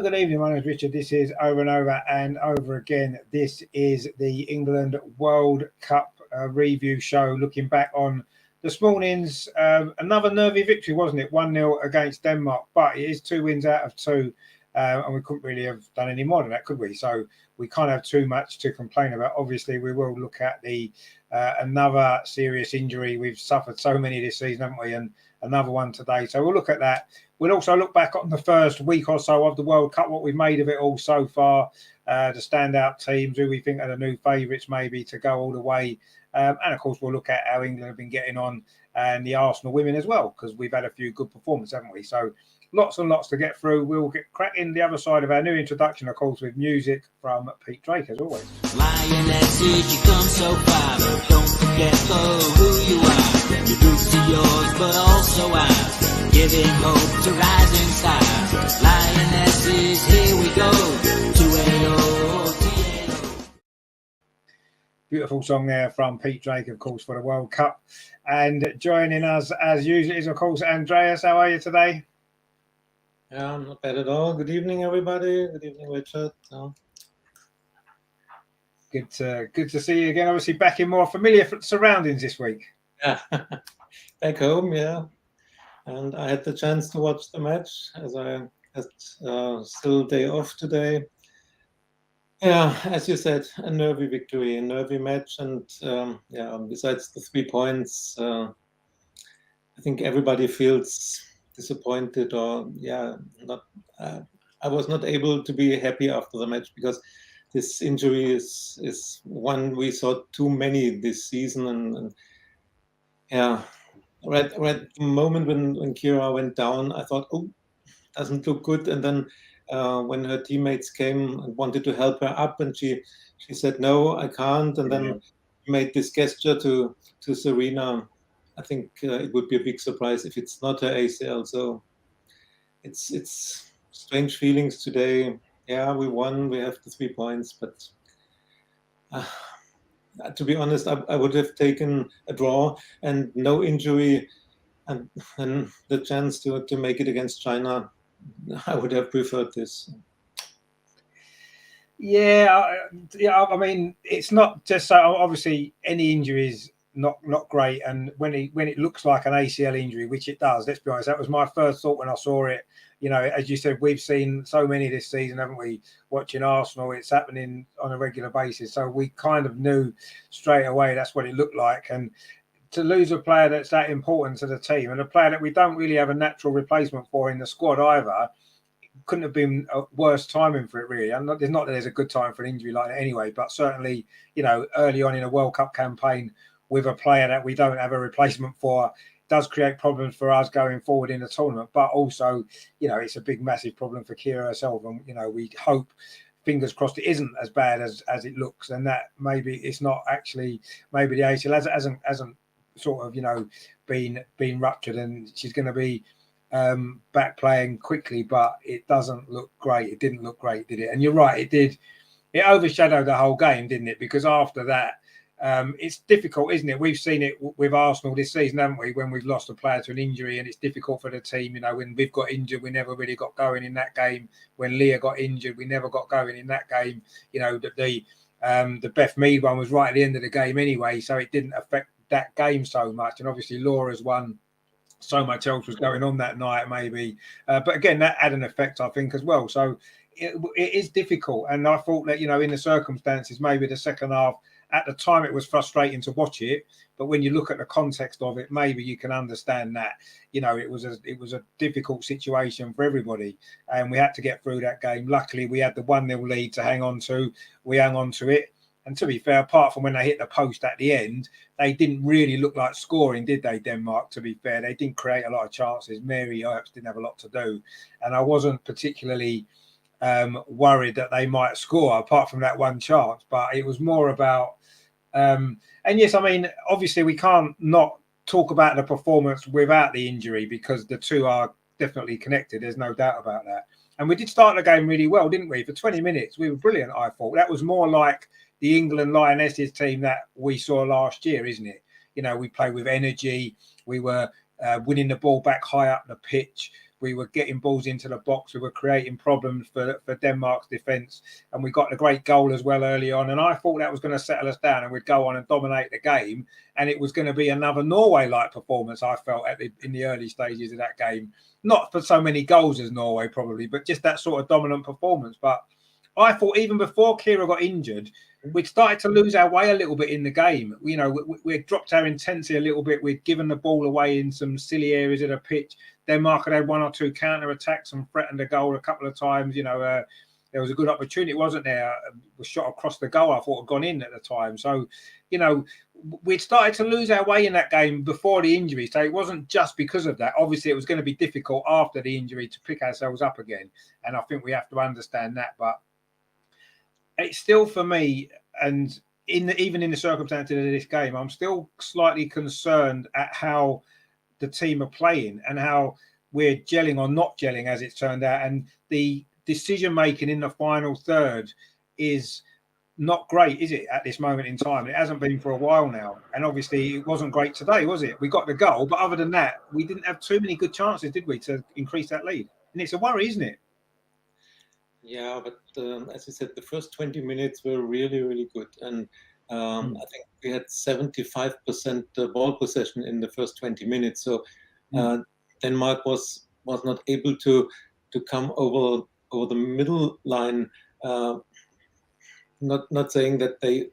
good evening. My name is Richard. This is Over and Over and Over Again. This is the England World Cup review show, looking back on this morning's another nervy victory, wasn't it? 1-0 against Denmark, but it is 2 wins out of 2, and we couldn't really have done any more than that, could we? So we can't have too much to complain about. Obviously, we will look at the another serious injury. We've suffered so many this season, haven't we? And another one today. So we'll look at that. We'll also look back on the first week or so of the World Cup, what we've made of it all so far, the standout teams, who we think are the new favourites maybe to go all the way. And of course, we'll look at how England have been getting on and the Arsenal women as well, because we've had a few good performances, haven't we? So lots and lots to get through. We'll get cracking the other side of our new introduction, of course, with music from Pete Drake, as always. Lionesses, you come so far, but don't forget who you are. Your roots are yours, but also ours. Giving hope to rising stars. Lionesses, here we go. 2-0. Beautiful song there from Pete Drake, of course, for the World Cup. And joining us, as usual, is, of course, Andreas. How are you today? Yeah, not bad at all. Good evening, everybody. Good evening, Richard. Good to see you again. Obviously, back in more familiar surroundings this week. Yeah, back home, yeah. And I had the chance to watch the match, as I had still day off today. Yeah, as you said, a nervy victory, a nervy match. And besides the 3 points, I think everybody feels disappointed or not. I was not able to be happy after the match because this injury is one we saw too many this season, and right the moment when Kira went down, I thought, oh, doesn't look good. And then when her teammates came and wanted to help her up, and she said, no, I can't, and then made this gesture to Serena. I think it would be a big surprise if it's not her ACL. So it's strange feelings today. Yeah, we won. We have the 3 points, but to be honest, I would have taken a draw and no injury, and the chance to make it against China. I would have preferred this. Yeah. I mean, it's not just so. Obviously, any injury is not great, and when it looks like an ACL injury, which it does, let's be honest, that was my first thought when I saw it. You know, as you said, we've seen so many this season, haven't we? Watching Arsenal, it's happening on a regular basis, so we kind of knew straight away that's what it looked like. And to lose a player that's that important to the team, and a player that we don't really have a natural replacement for in the squad either, couldn't have been a worse timing for it, really. And it's not that there's a good time for an injury like that anyway, but certainly, you know, early on in a World Cup campaign with a player that we don't have a replacement for does create problems for us going forward in the tournament. But also, you know, it's a big, massive problem for Kira herself. And, you know, we hope, fingers crossed, it isn't as bad as it looks, and that maybe it's not actually, maybe the ACL hasn't sort of, you know, been ruptured, and she's going to be back playing quickly, but it doesn't look great. It didn't look great, did it? And you're right, it did. It overshadowed the whole game, didn't it? Because after that, it's difficult, isn't it? We've seen it with Arsenal this season, haven't we? When we've lost a player to an injury, and it's difficult for the team. You know, when we've got injured, we never really got going in that game. When Leah got injured, we never got going in that game. You know, the Beth Mead one was right at the end of the game anyway, so it didn't affect that game so much. And obviously Laura's one, so much else was going on that night maybe, but again, that had an effect, I think, as well. So it is difficult, and I thought that, you know, in the circumstances, maybe the second half at the time it was frustrating to watch it, but when you look at the context of it, maybe you can understand that, you know, it was a difficult situation for everybody, and we had to get through that game. Luckily we had the 1-0 lead to hang on to. We hung on to it. And to be fair, apart from when they hit the post at the end, they didn't really look like scoring, did they, Denmark? To be fair, they didn't create a lot of chances. Mary Earps didn't have a lot to do. And I wasn't particularly worried that they might score, apart from that one chance. But it was more about... and yes, I mean, obviously we can't not talk about the performance without the injury, because the two are definitely connected. There's no doubt about that. And we did start the game really well, didn't we? For 20 minutes, we were brilliant, I thought. That was more like the England Lionesses team that we saw last year, isn't it? You know, we played with energy. We were winning the ball back high up the pitch. We were getting balls into the box. We were creating problems for Denmark's defence, and we got the great goal as well early on. And I thought that was going to settle us down, and we'd go on and dominate the game. And it was going to be another Norway-like performance, I felt, in the early stages of that game. Not for so many goals as Norway probably, but just that sort of dominant performance. But I thought even before Kira got injured, we'd started to lose our way a little bit in the game. You know, we'd dropped our intensity a little bit. We'd given the ball away in some silly areas of the pitch. Denmark had 1 or 2 counter attacks and threatened a goal a couple of times. You know, there was a good opportunity, wasn't there? It was shot across the goal. I thought had gone in at the time. So, you know, we'd started to lose our way in that game before the injury. So it wasn't just because of that. Obviously, it was going to be difficult after the injury to pick ourselves up again. And I think we have to understand that. But it's still, for me, and even in the circumstances of this game, I'm still slightly concerned at how the team are playing and how we're gelling or not gelling, as it's turned out. And the decision making in the final third is not great, is it, at this moment in time? It hasn't been for a while now. And obviously it wasn't great today, was it? We got the goal, but other than that, we didn't have too many good chances, did we, to increase that lead? And it's a worry, isn't it? Yeah, but as you said, the first 20 minutes were really, really good. And I think we had 75% ball possession in the first 20 minutes. So Denmark was not able to come over the middle line. Not saying that they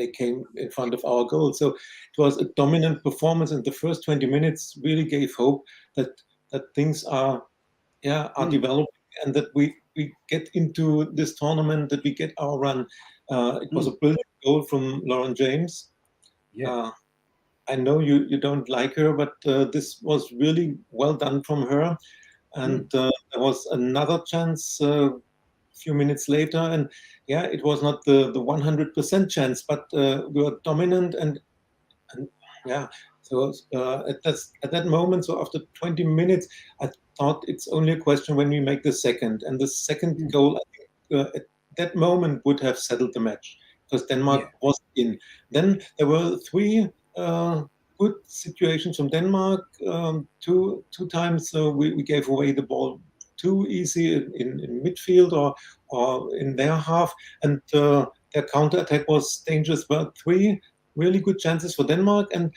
came in front of our goal. So it was a dominant performance, and the first 20 minutes really gave hope that things are developing, and that we get into this tournament, that we get our run. It was a brilliant goal from Lauren James. Yeah. I know you don't like her, but this was really well done from her. And there was another chance a few minutes later, and it was not the 100% chance, but we were dominant, and So at that moment, so after 20 minutes, I thought it's only a question when we make the second. And the second goal, I think, at that moment would have settled the match, because Denmark was in. Then there were 3 good situations from Denmark. Two times we gave away the ball too easy in midfield or in their half. And their counter-attack was dangerous. But 3 really good chances for Denmark, and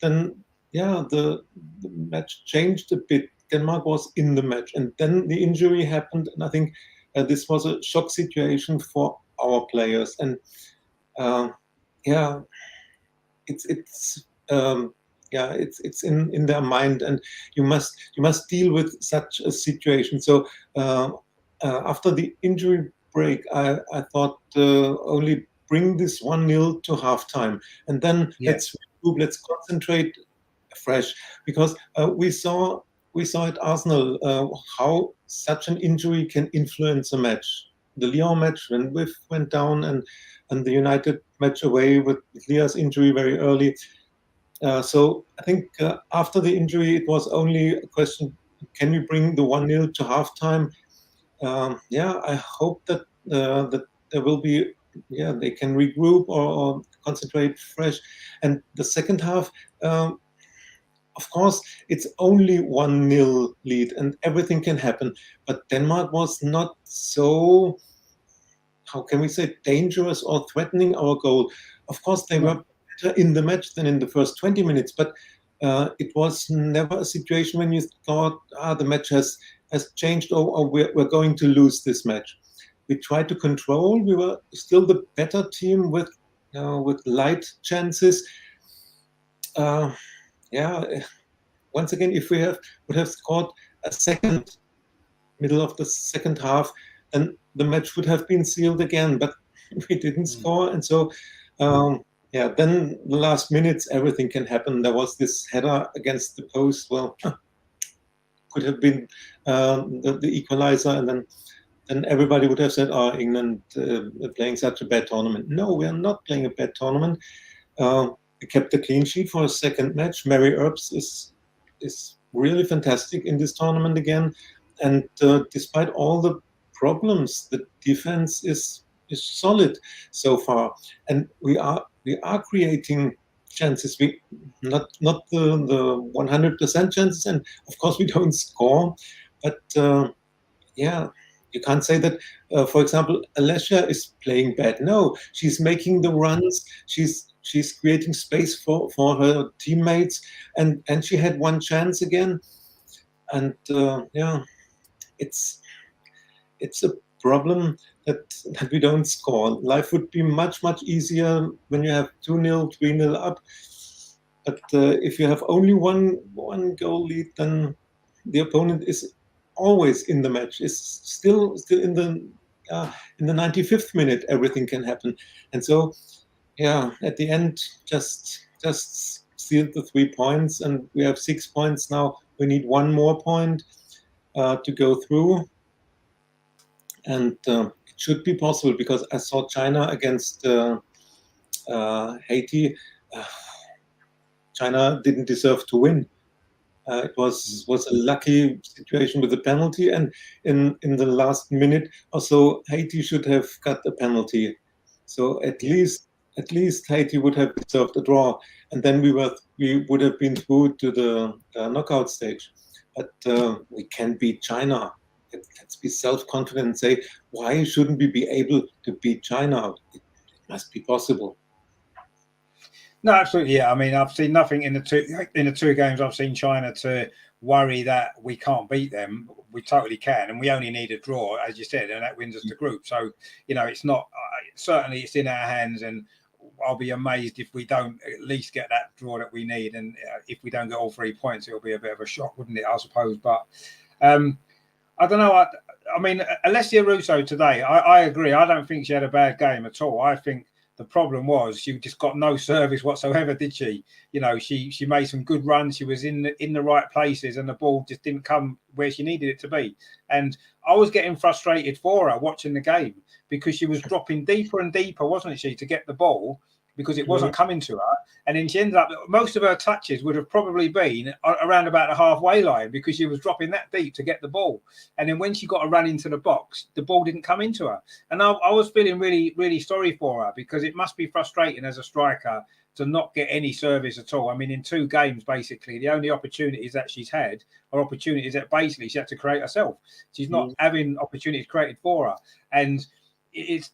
then the match changed a bit. Denmark was in the match, and then the injury happened, and I think this was a shock situation for our players. And it's in their mind, and you must deal with such a situation. So after the injury break, I thought only bring this 1-0 to halftime, and then let's concentrate afresh, because we saw at Arsenal how such an injury can influence a match. The Lyon match, when Whiff went down, and the United match away with Leah's injury very early. So I think after the injury, it was only a question: can we bring the 1-0 to halftime? I hope that there will be. They can regroup or concentrate fresh. And the second half, of course, it's only 1-0 lead, and everything can happen. But Denmark was not so, how can we say, dangerous or threatening our goal. Of course, they were better in the match than in the first 20 minutes, but it was never a situation when you thought, the match has changed, or we're going to lose this match. We tried to control. We were still the better team with light chances. Once again, if we would have scored a second, middle of the second half, then the match would have been sealed again. But we didn't score, and so then the last minutes, everything can happen. There was this header against the post. Well, could have been the equalizer, and then everybody would have said, England playing such a bad tournament. No, we are not playing a bad tournament. We kept the clean sheet for a second match. Mary Earps is really fantastic in this tournament again. And despite all the problems, the defense is solid so far. And we are creating chances. We not the 100% chances, and of course we don't score. But yeah, you can't say that. For example, Alessia is playing bad. No, she's making the runs. She's creating space for her teammates, and she had one chance again. And yeah, it's it's a problem that we don't score. Life would be much easier when you have 2-0, 3-0 up. But if you have only one goal lead, then the opponent is always in the match. Is still in the 95th minute. Everything can happen, and so yeah, at the end, just seal the 3 points, and we have 6 points now. We need one more point to go through, and it should be possible because I saw China against Haiti. Uh, China didn't deserve to win. It was a lucky situation with the penalty, and in the last minute or so, Haiti should have got a penalty. So at least Haiti would have deserved a draw, and then we would have been through to the knockout stage. But we can beat China. Let's be self-confident and say, why shouldn't we be able to beat China? It must be possible. No, absolutely. Yeah. I mean, I've seen nothing in the two games I've seen China to worry that we can't beat them. We totally can, and we only need a draw, as you said, and that wins us the group. So, it's not certainly it's in our hands, and I'll be amazed if we don't at least get that draw that we need. And if we don't get all 3 points, it'll be a bit of a shock, wouldn't it? I suppose. But I don't know. I mean, Alessia Russo today, I agree. I don't think she had a bad game at all. I think the problem was she just got no service whatsoever, did she? She made some good runs. She was in the right places, and the ball just didn't come where she needed it to be. And I was getting frustrated for her watching the game because she was dropping deeper and deeper, wasn't she, to get the ball because it wasn't coming to her. And then she ended up, most of her touches would have probably been around about the halfway line because she was dropping that deep to get the ball. And then when she got a run into the box, the ball didn't come into her. And I was feeling really, really sorry for her because it must be frustrating as a striker to not get any service at all. I mean, in 2 games, basically, the only opportunities that she's had are opportunities that basically she had to create herself. She's not having opportunities created for her. And it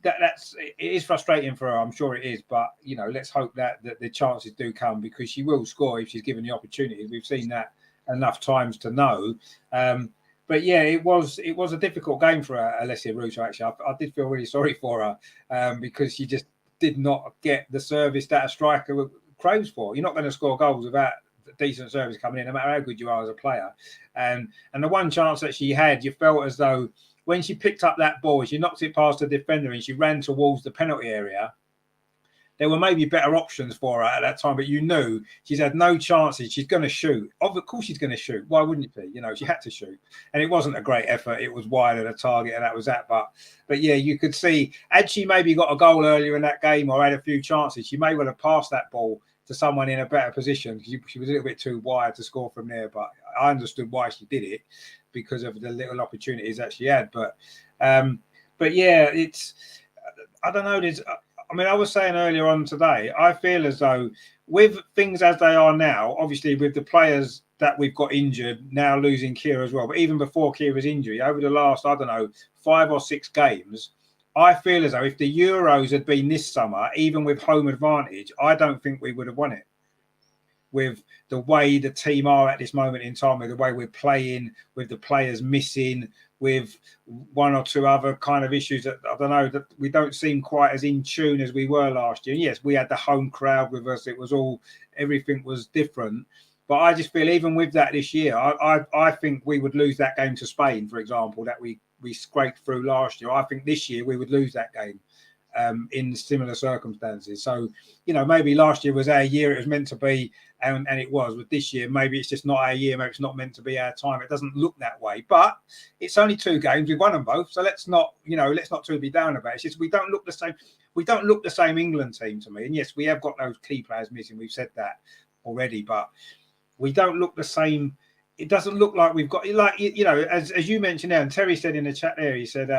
is frustrating for her. I'm sure it is, but let's hope that the chances do come because she will score if she's given the opportunity. We've seen that enough times to know. But yeah, it was a difficult game for Alessia Russo. Actually, I did feel really sorry for her because she just did not get the service that a striker craves for. You're not going to score goals without decent service coming in, no matter how good you are as a player. And the one chance that she had, you felt as though when she picked up that ball, she knocked it past the defender and she ran towards the penalty area. There were maybe better options for her at that time, but you knew she's had no chances. She's going to shoot. Of course she's going to shoot. Why wouldn't she? She had to shoot. And it wasn't a great effort. It was wide of the target and that was that. But yeah, you could see, had she maybe got a goal earlier in that game or had a few chances, she may well have passed that ball to someone in a better position. She was a little bit too wide to score from there, but I understood why she did it because of the little opportunities that she had. But yeah, I don't know. I was saying earlier on today, I feel as though with things as they are now, obviously with the players that we've got injured, now losing Kira as well, but even before Kira's injury, over the last, 5 or 6 games, I feel as though if the Euros had been this summer, even with home advantage, I don't think we would have won it. With the way the team are at this moment in time, with the way we're playing, with the players missing, with 1 or 2 other kind of issues that that we don't seem quite as in tune as we were last year. Yes, we had the home crowd with us. Everything was different. But I just feel even with that this year, I think we would lose that game to Spain, for example, that we scraped through last year. I think this year we would lose that game in similar circumstances. So, maybe last year was our year. It was meant to be, and it was. But this year, maybe it's just not our year. Maybe it's not meant to be our time. It doesn't look that way. But it's only 2 games. We've won them both. So let's not too be down about it. It's just we don't look the same. We don't look the same England team to me. And yes, we have got those key players missing. We've said that already. But we don't look the same. It doesn't look like we've got, as you mentioned there, and Terry said in the chat there, he said,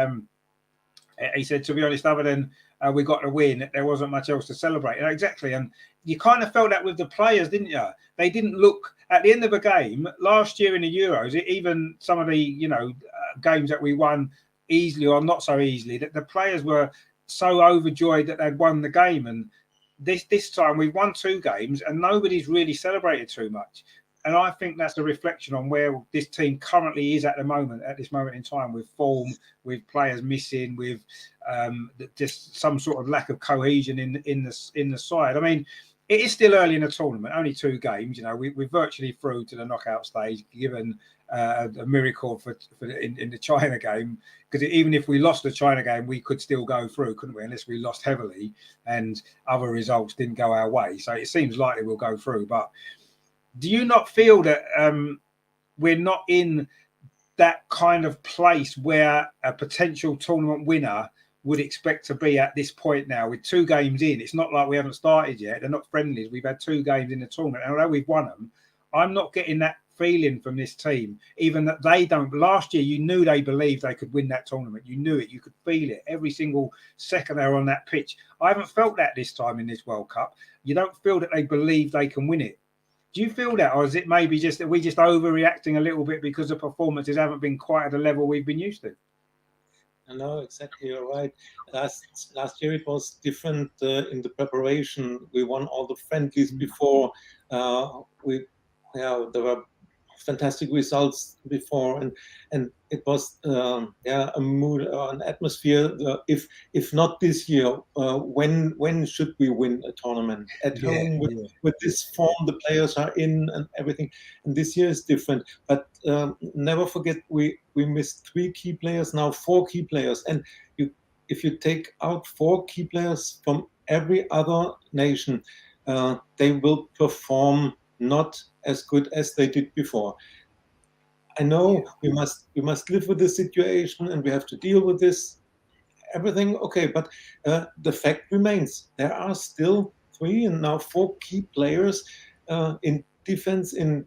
He said, to be honest, other than we got the win, there wasn't much else to celebrate. And exactly. And you kind of felt that with the players, didn't you? They didn't look at the end of a game last year in the Euros, even some of the, games that we won easily or not so easily, that the players were so overjoyed that they'd won the game. And this time we've won 2 games and nobody's really celebrated too much. And I think that's a reflection on where this team currently is at this moment in time, with form, with players missing, with just some sort of lack of cohesion in the side. I mean, it is still early in the tournament, only 2 games. We're virtually through to the knockout stage, given a miracle in the China game. Because even if we lost the China game, we could still go through, couldn't we? Unless we lost heavily and other results didn't go our way. So it seems likely we'll go through, but. Do you not feel that we're not in that kind of place where a potential tournament winner would expect to be at this point now? With 2 games in, it's not like we haven't started yet. They're not friendlies. We've had 2 games in the tournament. And although we've won them, I'm not getting that feeling from this team, even that they don't. Last year, you knew they believed they could win that tournament. You knew it. You could feel it every single second they were on that pitch. I haven't felt that this time in this World Cup. You don't feel that they believe they can win it. Do you feel that, or is it maybe just that we're just overreacting a little bit because the performances haven't been quite at the level we've been used to? No, exactly. You're right. Last year it was different in the preparation. We won all the friendlies before. There were fantastic results before, and it was a mood, an atmosphere. If not this year, when should we win a tournament at home with this form the players are in and everything? And this year is different. But never forget, we missed 3 key players, now 4 key players, and if you take out 4 key players from every other nation, they will perform not as good as they did before. I know we must live with this situation and we have to deal with this. Everything okay, but the fact remains there are still 3 and now 4 key players in defense, in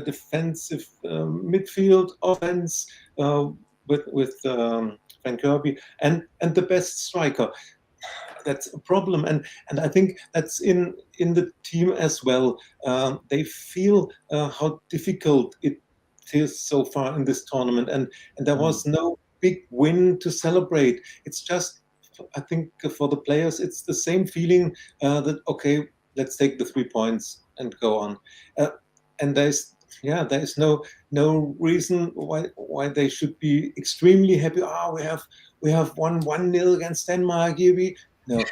defensive midfield, offense with Van Kirby and the best striker. That's a problem, and I think that's in the team as well. They feel how difficult it is so far in this tournament, and there was no big win to celebrate. It's just, I think, for the players, it's the same feeling that okay, let's take the 3 points and go on. And there is no reason why they should be extremely happy. We have won 1-0 against Denmark. No,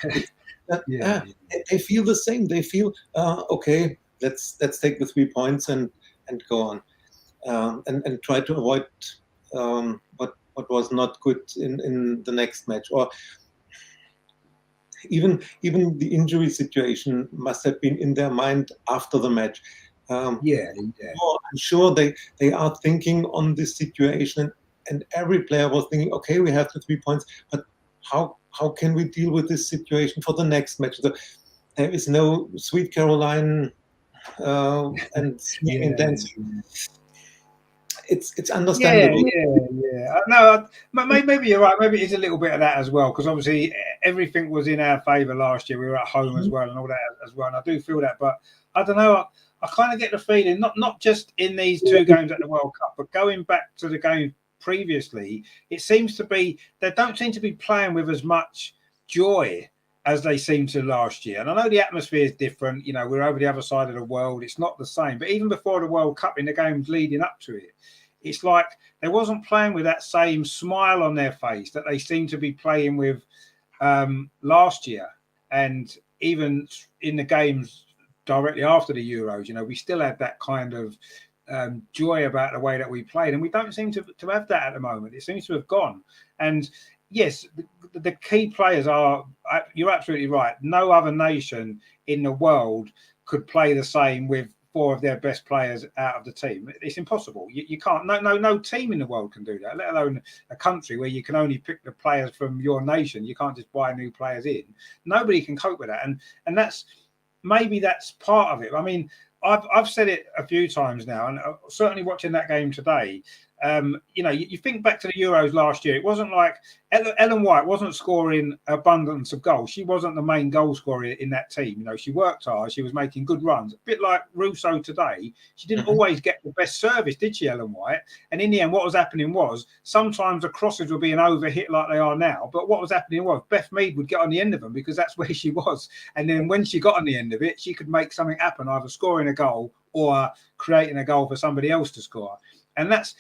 they feel the same. They feel okay. Let's take the 3 points and go on, and try to avoid what was not good in the next match. Or even the injury situation must have been in their mind after the match. I'm sure they are thinking on this situation, and every player was thinking, okay, we have the 3 points, but how can we deal with this situation for the next match? There is no Sweet Caroline and singing and dancing. It's understandable. No, maybe you're right. Maybe it's a little bit of that as well, because obviously everything was in our favour last year. We were at home as well and all that as well. And I do feel that, but I don't know. I kind of get the feeling, not just in these 2 games at the World Cup, but going back to the game previously, it seems to be they don't seem to be playing with as much joy as they seemed to last year. And I know the atmosphere is different. We're over the other side of the world. It's not the same. But even before the World Cup, in the games leading up to it, it's like they wasn't playing with that same smile on their face that they seem to be playing with last year. And even in the games directly after the Euros, we still had that kind of joy about the way that we played, and we don't seem to have that at the moment. It seems to have gone. And yes, the key players are, you're absolutely right, no other nation in the world could play the same with 4 of their best players out of the team. It's impossible. You can't. No team in the world can do that, let alone a country where you can only pick the players from your nation. You can't just buy new players in. Nobody can cope with that, and that's part of it. I mean, I've said it a few times now, and certainly watching that game today, You think back to the Euros last year. It wasn't like Ellen White wasn't scoring abundance of goals. She wasn't the main goal scorer in that team. She worked hard. She was making good runs. A bit like Russo today. She didn't always get the best service, did she, Ellen White? And in the end, what was happening was sometimes the crosses were being overhit like they are now. But what was happening was Beth Mead would get on the end of them because that's where she was. And then when she got on the end of it, she could make something happen, either scoring a goal or creating a goal for somebody else to score. And that's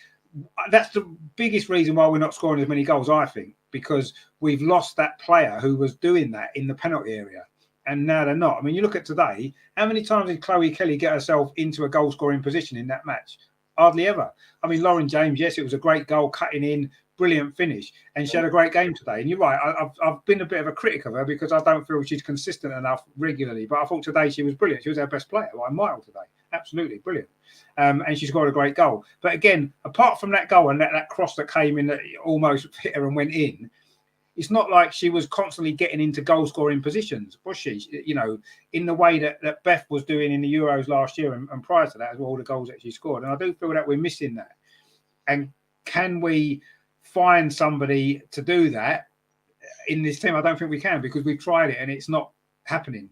the biggest reason why we're not scoring as many goals, I think, because we've lost that player who was doing that in the penalty area. And now they're not. I mean, you look at today, how many times did Chloe Kelly get herself into a goal-scoring position in that match? Hardly ever. I mean, Lauren James, yes, it was a great goal, cutting in, brilliant finish, and she had a great game today. And you're right, I've been a bit of a critic of her because I don't feel she's consistent enough regularly. But I thought today she was brilliant. She was our best player by a mile today. Absolutely brilliant. And she scored a great goal. But again, apart from that goal and that cross that came in that almost hit her and went in, it's not like she was constantly getting into goal-scoring positions, was she? In the way that Beth was doing in the Euros last year and prior to that as well, all the goals that she scored. And I do feel that we're missing that. And can we find somebody to do that in this team? I don't think we can, because we've tried it and it's not happening.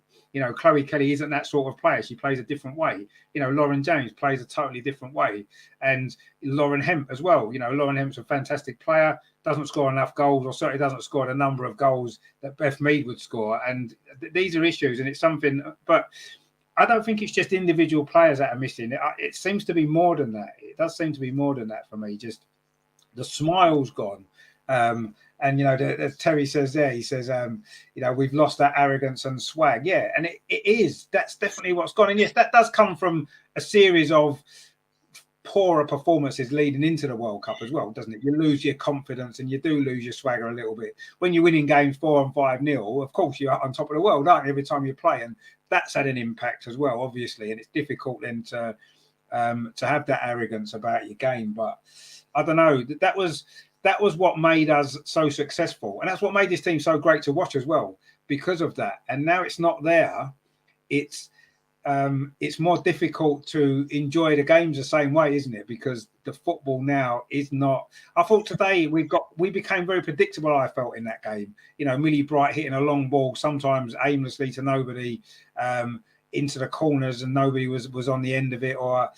Chloe Kelly isn't that sort of player. She plays a different way. Lauren James plays a totally different way. And Lauren Hemp as well. Lauren Hemp's a fantastic player, doesn't score enough goals, or certainly doesn't score the number of goals that Beth Mead would score. And these are issues, and it's something, but I don't think it's just individual players that are missing. It seems to be more than that. It does seem to be more than that for me. Just the smile's gone. And, as Terry says there, he says, we've lost that arrogance and swag. Yeah, and it is. That's definitely what's gone. And yes, that does come from a series of poorer performances leading into the World Cup as well, doesn't it? You lose your confidence and you do lose your swagger a little bit. When you're winning games 4 and 5-0, of course, you're on top of the world, aren't you, every time you play? And that's had an impact as well, obviously. And it's difficult then to have that arrogance about your game. But I don't know. That was what made us so successful. And that's what made this team so great to watch as well, because of that. And now it's not there. It's more difficult to enjoy the games the same way, isn't it? Because the football now is not. I thought today we became very predictable, I felt, in that game. Millie Bright hitting a long ball, sometimes aimlessly to nobody, into the corners, and nobody was on the end of it. Or,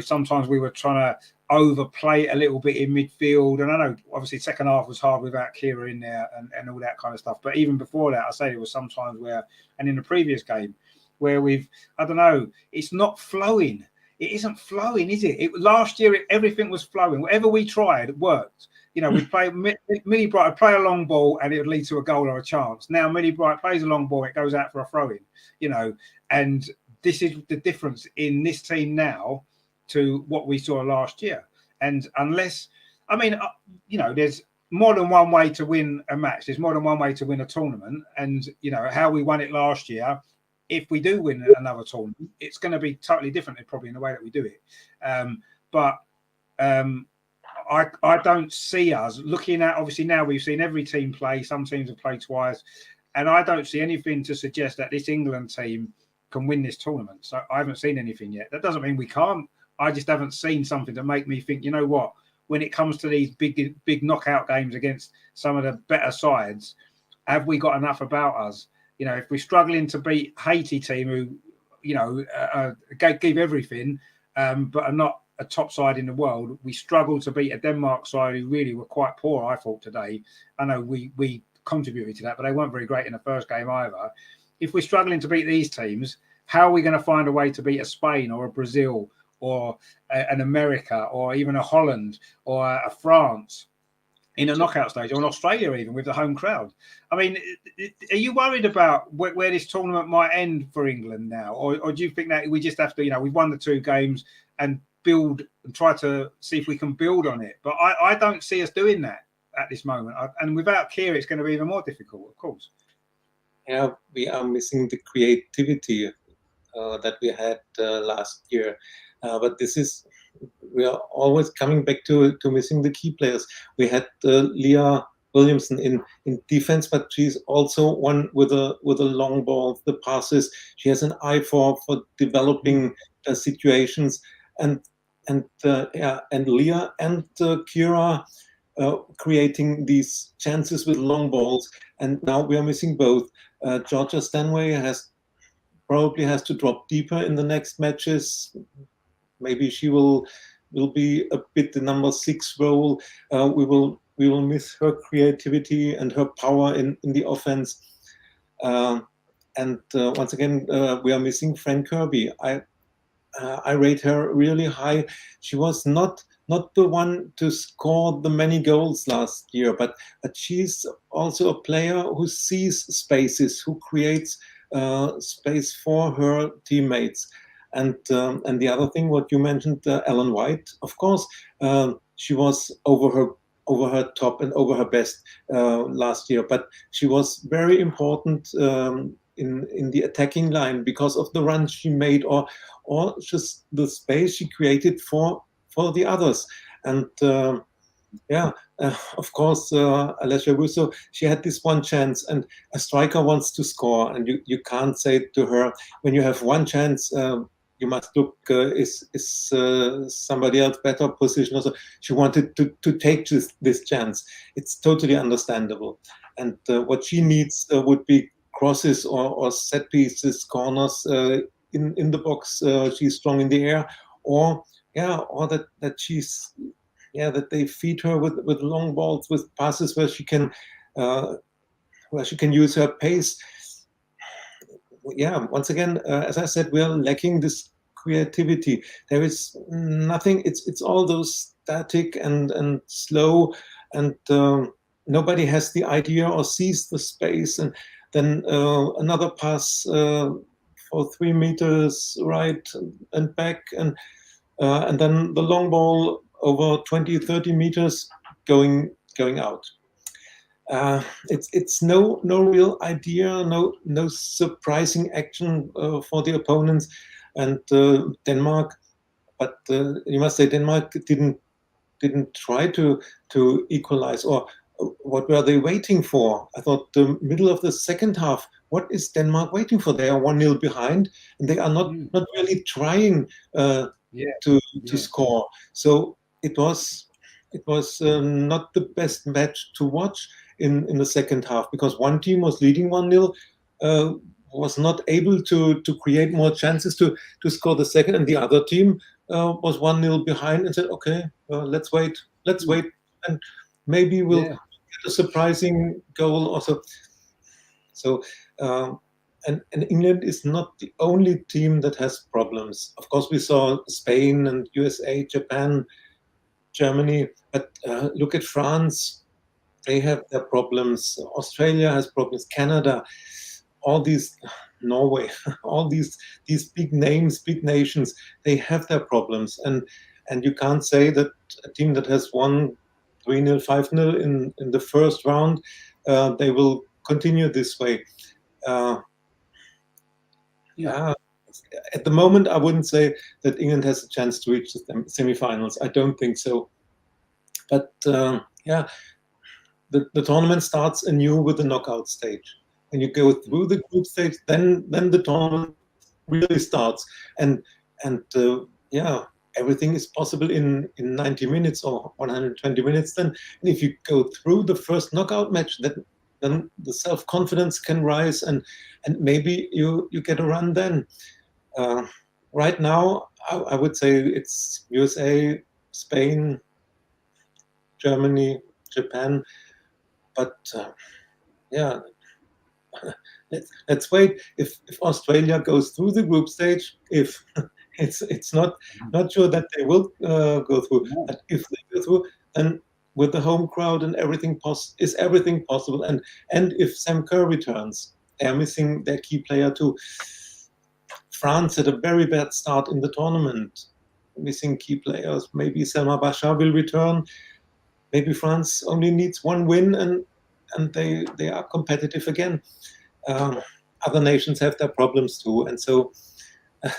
sometimes we were trying to overplay it a little bit in midfield. And I know obviously second half was hard without Kira in there and all that kind of stuff. But even before that, I say there was sometimes where, and in the previous game, where I don't know, it's not flowing. It isn't flowing, is it? Last year, everything was flowing. Whatever we tried, it worked. We'd play, Millie Bright would play a long ball and it would lead to a goal or a chance. Now Millie Bright plays a long ball, it goes out for a throw-in, and this is the difference in this team now to what we saw last year. And unless, there's more than one way to win a match. There's more than one way to win a tournament. And, how we won it last year, if we do win another tournament, it's going to be totally different, probably, in the way that we do it. I don't see us looking at, obviously now we've seen every team play. Some teams have played twice. And I don't see anything to suggest that this England team can win this tournament. So I haven't seen anything yet. That doesn't mean we can't. I just haven't seen something to make me think, you know what, when it comes to these big knockout games against some of the better sides, have we got enough about us? If we're struggling to beat Haiti team who, give everything, but are not a top side in the world, we struggle to beat a Denmark side who really were quite poor, I thought, today. I know we contributed to that, but they weren't very great in the first game either. If we're struggling to beat these teams, how are we going to find a way to beat a Spain or a Brazil or an America or even a Holland or a France in a knockout stage, or in Australia even with the home crowd? I mean, are you worried about where this tournament might end for England now? Or do you think that we just have to, we've won the 2 games and build and try to see if we can build on it? But I don't see us doing that at this moment. And without Keir, it's going to be even more difficult, of course. Yeah, we are missing the creativity that we had last year. But we are always coming back to missing the key players. We had Leah Williamson in defense, but she's also one with a long ball, the passes. She has an eye for developing situations, and and Leah and Kira creating these chances with long balls, and now we are missing both. Georgia Stanway probably has to drop deeper in the next matches. Maybe she will be a bit the number 6 role. We will miss her creativity and her power in the offense. And once again, we are missing Fran Kirby. I rate her really high. She was not the one to score the many goals last year, but she's also a player who sees spaces, who creates space for her teammates. And the other thing, what you mentioned, Ellen White, of course, she was over her top and over her best last year, but she was very important in the attacking line because of the runs she made, or just the space she created for the others. And of course, Alessia Russo, she had this one chance, and a striker wants to score, and you can't say to her, when you have one chance, you must look, is somebody else better positioned? Also, she wanted to take this chance. It's totally understandable. And what she needs would be crosses or set pieces, corners in the box. She's strong in the air, or that she's that they feed her with long balls, with passes where she can use her pace. Once again, as I said, we are lacking this creativity. There is nothing. It's all those static and slow, and nobody has the idea or sees the space, and then another pass for 3 meters right and back, and then the long ball over 20, 30 meters going out. It's no real idea, no surprising action for the opponents, and Denmark. But you must say Denmark didn't try to equalize, or what were they waiting for? I thought the middle of the second half. What is Denmark waiting for? They are 1-0 behind, and they are not really trying to score. So it was not the best match to watch in the second half, because one team was leading 1-0, was not able to create more chances to score the second, and the other team was 1-0 behind and said, okay, let's wait, and maybe we'll get a surprising goal also. So and England is not the only team that has problems. Of course, we saw Spain and USA, Japan, Germany, but look at France. They have their problems. Australia has problems. Canada, all these, Norway, all these big names, big nations, they have their problems. And you can't say that a team that has won 3-0, 5-0 in the first round, they will continue this way. At the moment, I wouldn't say that England has a chance to reach the semi-finals. I don't think so. But the tournament starts anew with the knockout stage. When you go through the group stage, then the tournament really starts. And everything is possible in 90 minutes or 120 minutes. Then, and if you go through the first knockout match, then the self-confidence can rise, and maybe you get a run then. Right now, I would say it's USA, Spain, Germany, Japan, but let's wait. If Australia goes through the group stage, if it's not sure that they will go through, but if they go through, then with the home crowd and everything is everything possible. And if Sam Kerr returns, they are missing their key player too. France had a very bad start in the tournament, missing key players. Maybe Selma Bachar will return. Maybe France only needs one win, and they are competitive again. Other nations have their problems too, and so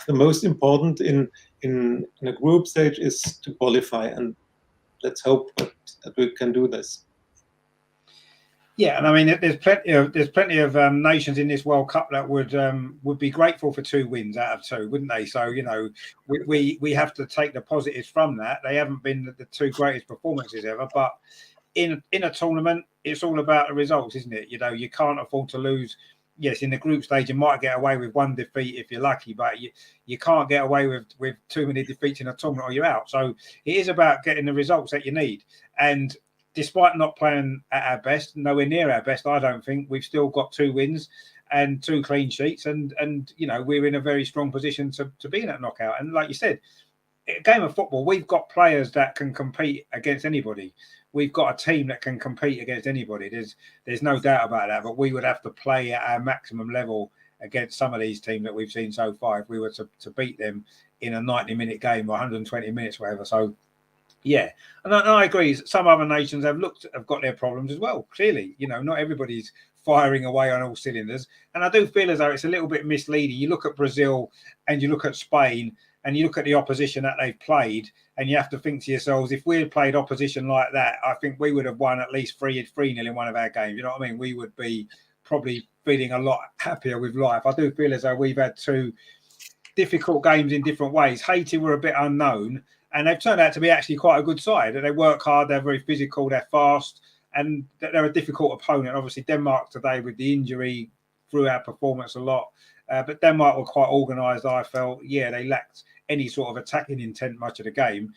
the most important in a group stage is to qualify, and let's hope that we can do this. Yeah, and I mean, there's plenty of nations in this World Cup that would be grateful for 2 wins out of 2, wouldn't they? So we have to take the positives from that. They haven't been the 2 greatest performances ever, but in a tournament, it's all about the results, isn't it? You can't afford to lose. Yes, in the group stage, you might get away with 1 defeat if you're lucky, but you can't get away with too many defeats in a tournament or you're out. So it is about getting the results that you need. And despite not playing at our best, nowhere near our best, I don't think, we've still got 2 wins and 2 clean sheets, and we're in a very strong position to be in that knockout. And like you said, a game of football, we've got players that can compete against anybody. We've got a team that can compete against anybody. There's no doubt about that. But we would have to play at our maximum level against some of these teams that we've seen so far if we were to beat them in a 90-minute game or 120 minutes, whatever. So yeah, and I agree. Some other nations have got their problems as well. Clearly, not everybody's firing away on all cylinders, and I do feel as though it's a little bit misleading. You look at Brazil and you look at Spain and you look at the opposition that they've played, and you have to think to yourselves, if we had played opposition like that, I think we would have won at least 3-0 in one of our games. You know what I mean? We would be probably feeling a lot happier with life. I do feel as though we've had 2 difficult games in different ways. Haiti were a bit unknown, and they've turned out to be actually quite a good side. They work hard, they're very physical, they're fast, and they're a difficult opponent. Obviously, Denmark today with the injury threw our performance a lot. But Denmark were quite organised, I felt. Yeah, they lacked any sort of attacking intent much of the game.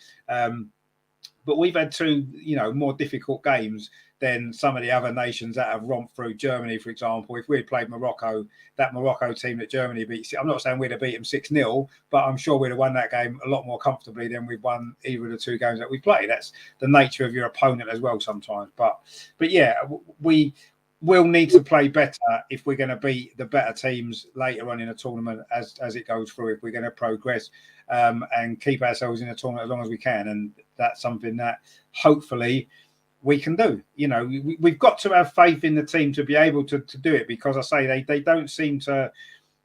But we've had 2, more difficult games than some of the other nations that have romped through. Germany, for example, if we had played Morocco, that Morocco team that Germany beat, I'm not saying we'd have beat them 6-0, but I'm sure we'd have won that game a lot more comfortably than we've won either of the 2 games that we played. That's the nature of your opponent as well sometimes. But yeah, we will need to play better if we're going to beat the better teams later on in a tournament as it goes through, if we're going to progress and keep ourselves in a tournament as long as we can. And that's something that hopefully we can do. We've got to have faith in the team to be able to do it, because I say they don't seem to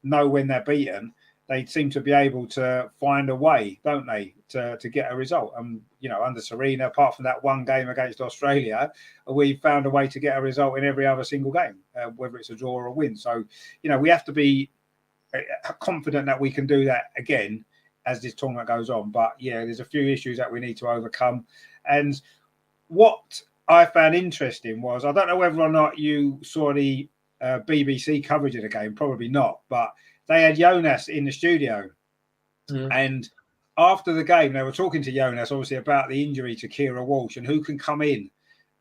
know when they're beaten. They seem to be able to find a way, don't they, to get a result. And, under Serena, apart from that 1 game against Australia, we found a way to get a result in every other single game, whether it's a draw or a win. So, we have to be confident that we can do that again as this tournament goes on. But, yeah, there's a few issues that we need to overcome. And what I found interesting was, I don't know whether or not you saw the BBC coverage of the game, probably not, but they had Jonas in the studio. And after the game, they were talking to Jonas, obviously, about the injury to Kira Walsh and who can come in.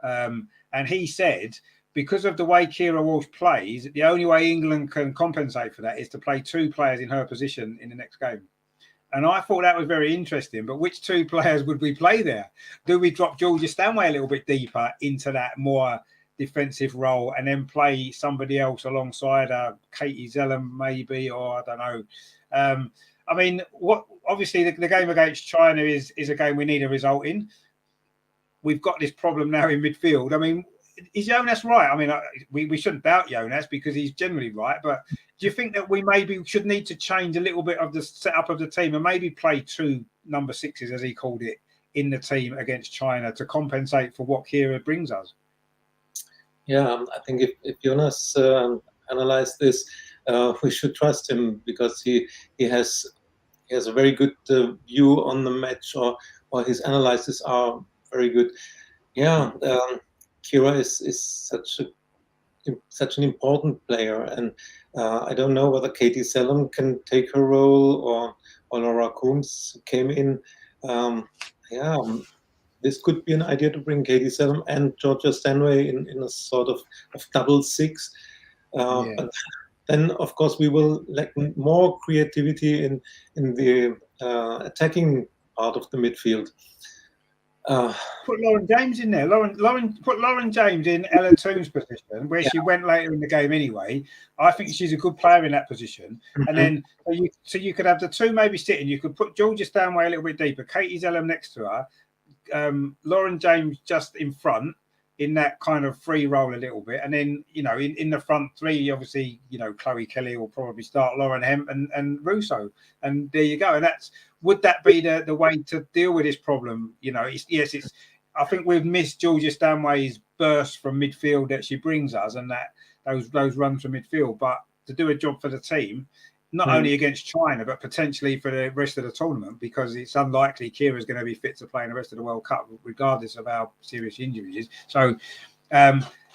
And he said, because of the way Kira Walsh plays, the only way England can compensate for that is to play 2 players in her position in the next game. And I thought that was very interesting. But which 2 players would we play there? Do we drop Georgia Stanway a little bit deeper into that more defensive role and then play somebody else alongside Katie Zellum maybe, or I don't know. I mean, obviously the game against China is a game we need a result in. We've got this problem now in midfield. I mean, is Jonas right? I mean, we shouldn't doubt Jonas because he's generally right. But do you think that we maybe should need to change a little bit of the setup of the team and maybe play 2 number 6s, as he called it, in the team against China to compensate for what Kira brings us? Yeah, I think if Jonas analyzed this, we should trust him, because he has a very good view on the match, or his analyses are very good. Yeah, Kira is such an important player, and I don't know whether Katie Zellum can take her role, or Laura Coombs came in. This could be an idea to bring Katie Zellum and Georgia Stanway in a sort of double 6. But then, of course, we will lack more creativity in the attacking part of the midfield. Put Lauren James in there. Put Lauren James in Ella Tombs' position, where she went later in the game anyway. I think she's a good player in that position. Mm-hmm. And then so you could have the 2 maybe sitting. You could put Georgia Stanway a little bit deeper, Katie Zellum next to her, Lauren James just in front in that kind of free role a little bit. And then, in the front 3, obviously, Chloe Kelly will probably start, Lauren Hemp and Russo. And there you go. And would that be the way to deal with this problem? I think we've missed Georgia Stanway's burst from midfield that she brings us, and that those runs from midfield. But to do a job for the team, not only against China, but potentially for the rest of the tournament, because it's unlikely Kira's going to be fit to play in the rest of the World Cup, regardless of how serious injuries is. So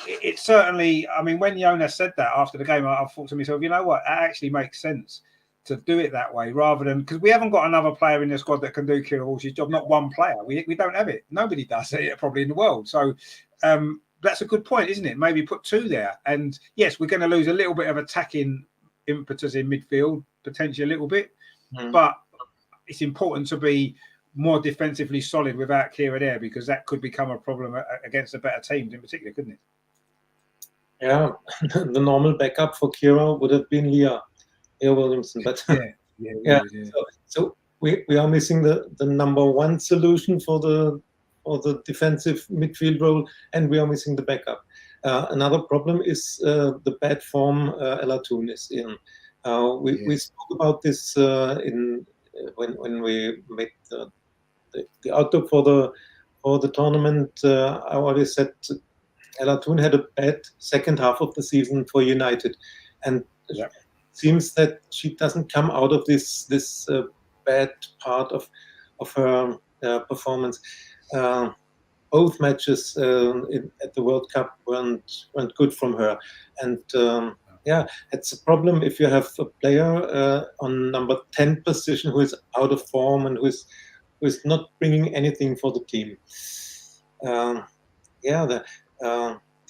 it's certainly, I mean, when Jonas said that after the game, I thought to myself, you know what, that actually makes sense to do it that way, rather than, because we haven't got another player in the squad that can do Kira Walsh's job, not one player. We don't have it. Nobody does it probably in the world. So that's a good point, isn't it? Maybe put two there. And yes, we're going to lose a little bit of attacking impetus in midfield, potentially a little bit, but it's important to be more defensively solid without Kira there, because that could become a problem against the better teams in particular, couldn't it? Yeah, the normal backup for Kira would have been Leah Williamson, but yeah. So we are missing the number one solution for the defensive midfield role, and we are missing the backup. Another problem is the bad form Ella Toon is in. We spoke about this when we made the outlook for the tournament. I always said Ella Toon had a bad second half of the season for United, and it seems that she doesn't come out of this bad part of her performance. Both matches at the World Cup weren't good from her, and it's a problem if you have a player on number 10 position who is out of form and who is not bringing anything for the team. The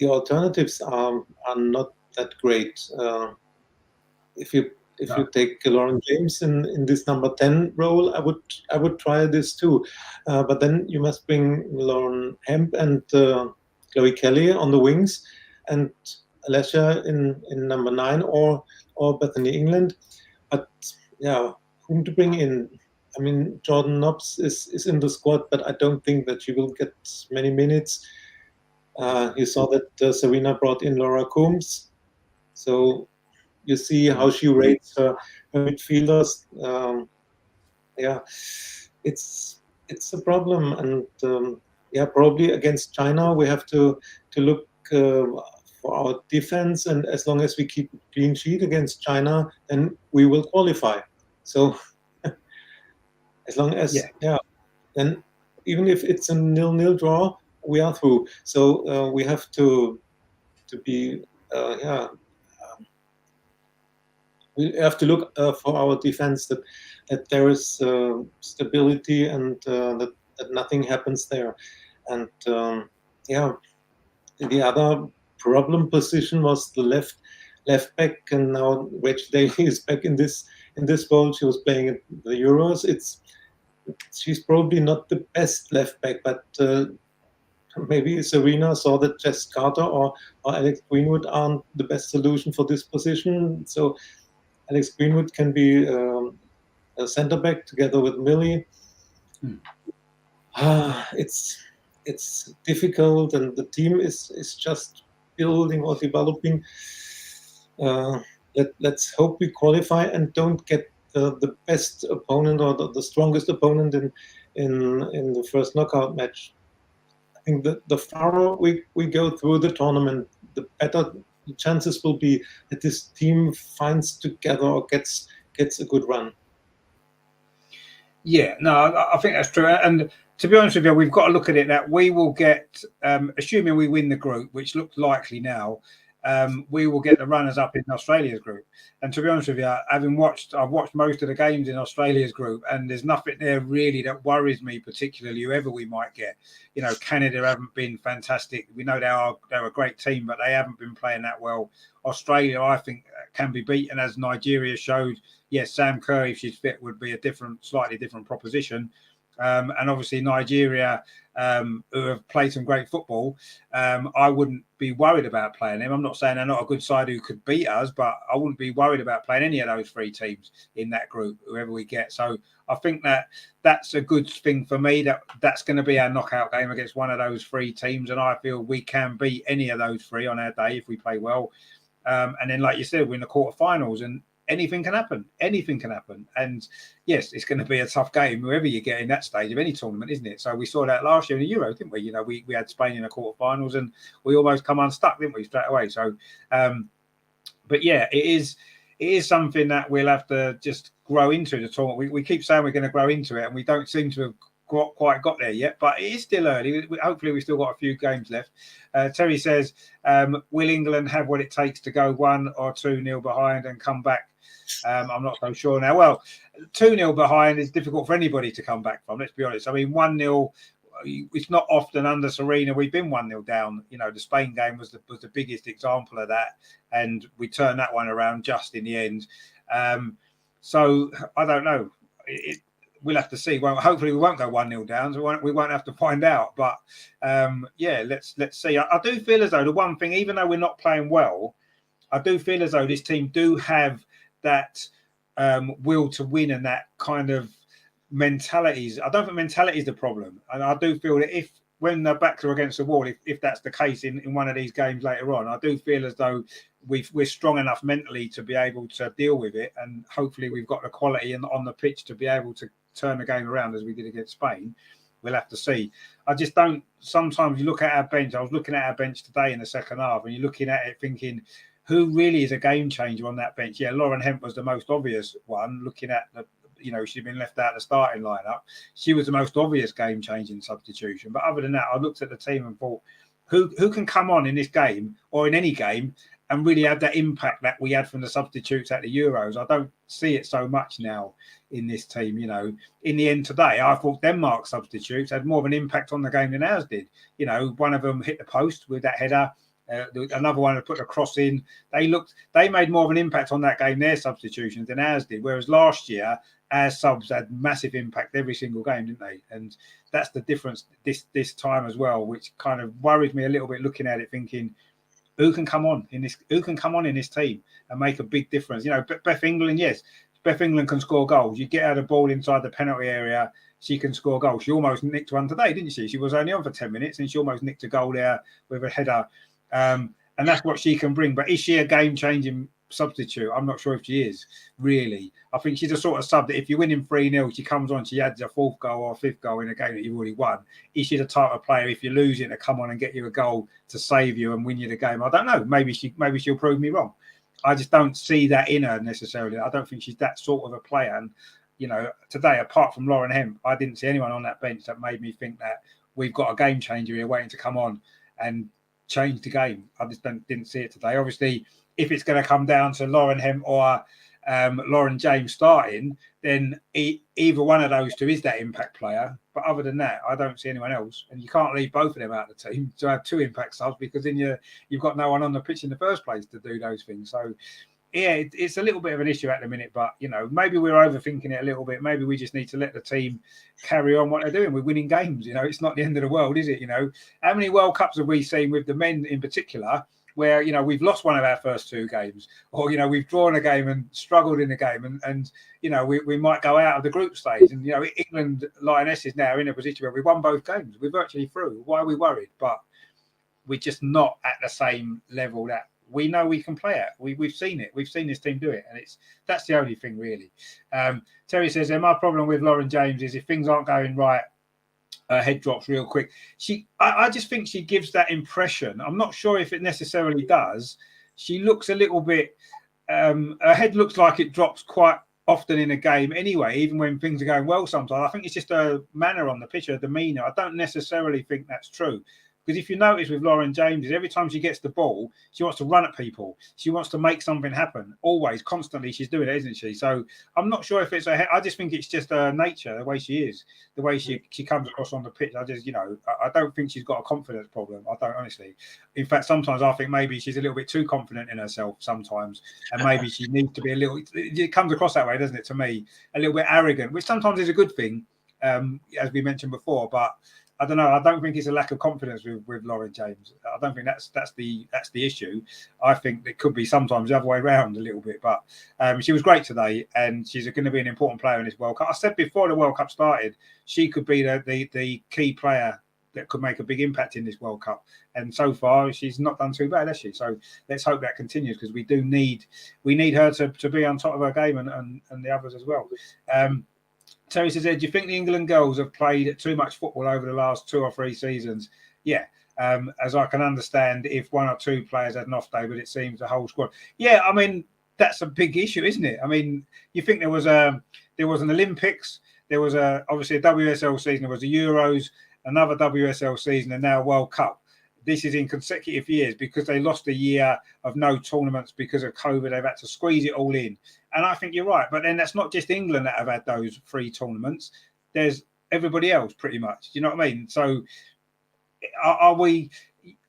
alternatives are not that great. If you take Lauren James in this number 10 role, I would try this too. But then you must bring Lauren Hemp and Chloe Kelly on the wings, and Alessia in number 9 or Bethany England. But whom to bring in? I mean, Jordan Nobbs is in the squad, but I don't think that she will get many minutes. You saw that Serena brought in Laura Coombs, so you see how she rates her midfielders. It's a problem, and probably against China we have to look for our defense, and as long as we keep a clean sheet against China, then we will qualify. So as long as then even if it's a 0-0 draw, we are through. So we have to be we have to look for our defense, that there is stability, and that nothing happens there. And the other problem position was the left back, and now Rachel Daly is back in this role. She was playing at the Euros. She's probably not the best left back, but maybe Serena saw that Jess Carter or Alex Greenwood aren't the best solution for this position. So Alex Greenwood can be a centre back together with Millie. It's difficult, and the team is just building or developing. Let's hope we qualify and don't get the best opponent or the strongest opponent in the first knockout match. I think the farther we go through the tournament, the better the chances will be that this team finds together or gets a good run. Yeah, no, I think that's true. And to be honest with you, we've got to look at it that we will get, assuming we win the group, which looks likely now, we will get the runners up in Australia's group. And to be honest with you, I've watched most of the games in Australia's group, and there's nothing there really that worries me particularly, whoever we might get. You know, Canada haven't been fantastic. We know they're a great team, but they haven't been playing that well. Australia, I think, can be beaten, as Nigeria showed. Yes, Sam Kerr, if she's fit, would be a slightly different proposition. And obviously Nigeria, who have played some great football, I wouldn't be worried about playing them. I'm not saying they're not a good side who could beat us, but I wouldn't be worried about playing any of those three teams in that group, whoever we get. So I think that's a good thing for me, that's going to be our knockout game against one of those three teams, and I feel we can beat any of those three on our day if we play well. And then, like you said, we're in the quarterfinals, and anything can happen. Anything can happen. And yes, it's going to be a tough game, whoever you get in that stage of any tournament, isn't it? So we saw that last year in the Euro, didn't we? We had Spain in the quarterfinals and we almost come unstuck, didn't we, straight away? So, but yeah, it is something that we'll have to just grow into the tournament. We keep saying we're going to grow into it, and we don't seem to have quite got there yet, but it is still early. Hopefully we've still got a few games left. Terry says, will England have what it takes to go 1 or 2-0 behind and come back? I'm not so sure now. Well, 2-0 behind is difficult for anybody to come back from, let's be honest. I mean, 1-0, it's not often under Serena we've been 1-0 down. The Spain game was the biggest example of that, and we turned that one around just in the end. So I don't know. We'll have to see. Well, hopefully we won't go 1-0 down, so we won't have to find out. But yeah, let's see. I do feel as though the one thing, even though we're not playing well, I do feel as though this team do have that will to win and that kind of mentalities. I don't think mentality is the problem, and I do feel that when the backs are against the wall, if that's the case in one of these games later on, I do feel as though we're strong enough mentally to be able to deal with it, and hopefully we've got the quality on the pitch to be able to turn the game around as we did against Spain. We'll have to see. I just don't. Sometimes you look at our bench. I was looking at our bench today in the second half, and you're looking at it thinking, who really is a game changer on that bench? Yeah, Lauren Hemp was the most obvious one. Looking at she'd been left out of the starting lineup. She was the most obvious game-changing substitution. But other than that, I looked at the team and thought, who can come on in this game or in any game and really have that impact that we had from the substitutes at the Euros? I don't see it so much now in this team. In the end today, I thought Denmark's substitutes had more of an impact on the game than ours did. One of them hit the post with that header. Another one had put a cross in. They made more of an impact on that game, their substitutions, than ours did. Whereas last year, our subs had massive impact every single game, didn't they? And that's the difference this time as well, which kind of worries me a little bit looking at it, thinking, who can come on in this team and make a big difference? Beth England, yes. Beth England can score goals. You get her the ball inside the penalty area, she can score goals. She almost nicked one today, didn't she? She was only on for 10 minutes and she almost nicked a goal there with a header. And that's what she can bring. But is she a game-changing substitute? I'm not sure if she is, really. I think she's a sort of sub that if you're winning 3-0, she comes on, she adds a fourth goal or a fifth goal in a game that you've already won. Is she the type of player, if you're losing, to come on and get you a goal to save you and win you the game? I don't know. Maybe she'll prove me wrong. I just don't see that in her necessarily. I don't think she's that sort of a player. And, today, apart from Lauren Hemp, I didn't see anyone on that bench that made me think that we've got a game changer here waiting to come on and change the game. I just didn't see it today. Obviously, if it's going to come down to Lauren Hemp or Lauren James starting, then either one of those two is that impact player. But other than that, I don't see anyone else. And you can't leave both of them out of the team to have two impact subs, because then you've got no one on the pitch in the first place to do those things. So yeah, it's a little bit of an issue at the minute, but maybe we're overthinking it a little bit. Maybe we just need to let the team carry on what they're doing. We're winning games. It's not the end of the world, is it? How many World Cups have we seen with the men in particular, where we've lost one of our first two games, or we've drawn a game and struggled in the game, and we might go out of the group stage, and England Lionesses now are in a position where we won both games. We're virtually through. Why are we worried? But we're just not at the same level that we know we can play at. We've seen it. We've seen this team do it, and that's the only thing really. Terry says, my problem with Lauren James is if things aren't going right, her head drops real quick. I just think she gives that impression. I'm not sure if it necessarily does. She looks a little bit. Her head looks like it drops quite often in a game anyway, even when things are going well sometimes. I think it's just a manner on the pitch, her demeanour. I don't necessarily think that's true. Because if you notice with Lauren James, every time she gets the ball, she wants to run at people. She wants to make something happen. Always, constantly, she's doing it, isn't she? So I'm not sure if it's her head. I just think it's just her nature, the way she is, the way she comes across on the pitch. I just, I don't think she's got a confidence problem. I don't, honestly. In fact, sometimes I think maybe she's a little bit too confident in herself sometimes. And maybe she needs to be a little, it comes across that way, doesn't it, to me? A little bit arrogant, which sometimes is a good thing, as we mentioned before. But I don't know. I don't think it's a lack of confidence with Lauren James. I don't think that's the issue. I think it could be sometimes the other way around a little bit. But she was great today, and she's going to be an important player in this World Cup. I said before the World Cup started, she could be the key player that could make a big impact in this World Cup. And so far, she's not done too bad, has she? So let's hope that continues, because we need her to be on top of her game, and the others as well. Terry says, do you think the England girls have played too much football over the last 2 or 3 seasons? Yeah. As I can understand, if 1 or 2 players had an off day, but it seems the whole squad. Yeah, I mean, that's a big issue, isn't it? I mean, you think there was an Olympics, there was obviously a WSL season, there was the Euros, another WSL season, and now World Cup. This is in consecutive years, because they lost a year of no tournaments because of COVID. They've had to squeeze it all in. And I think you're right. But then that's not just England that have had those 3 tournaments. There's everybody else, pretty much. Do you know what I mean? So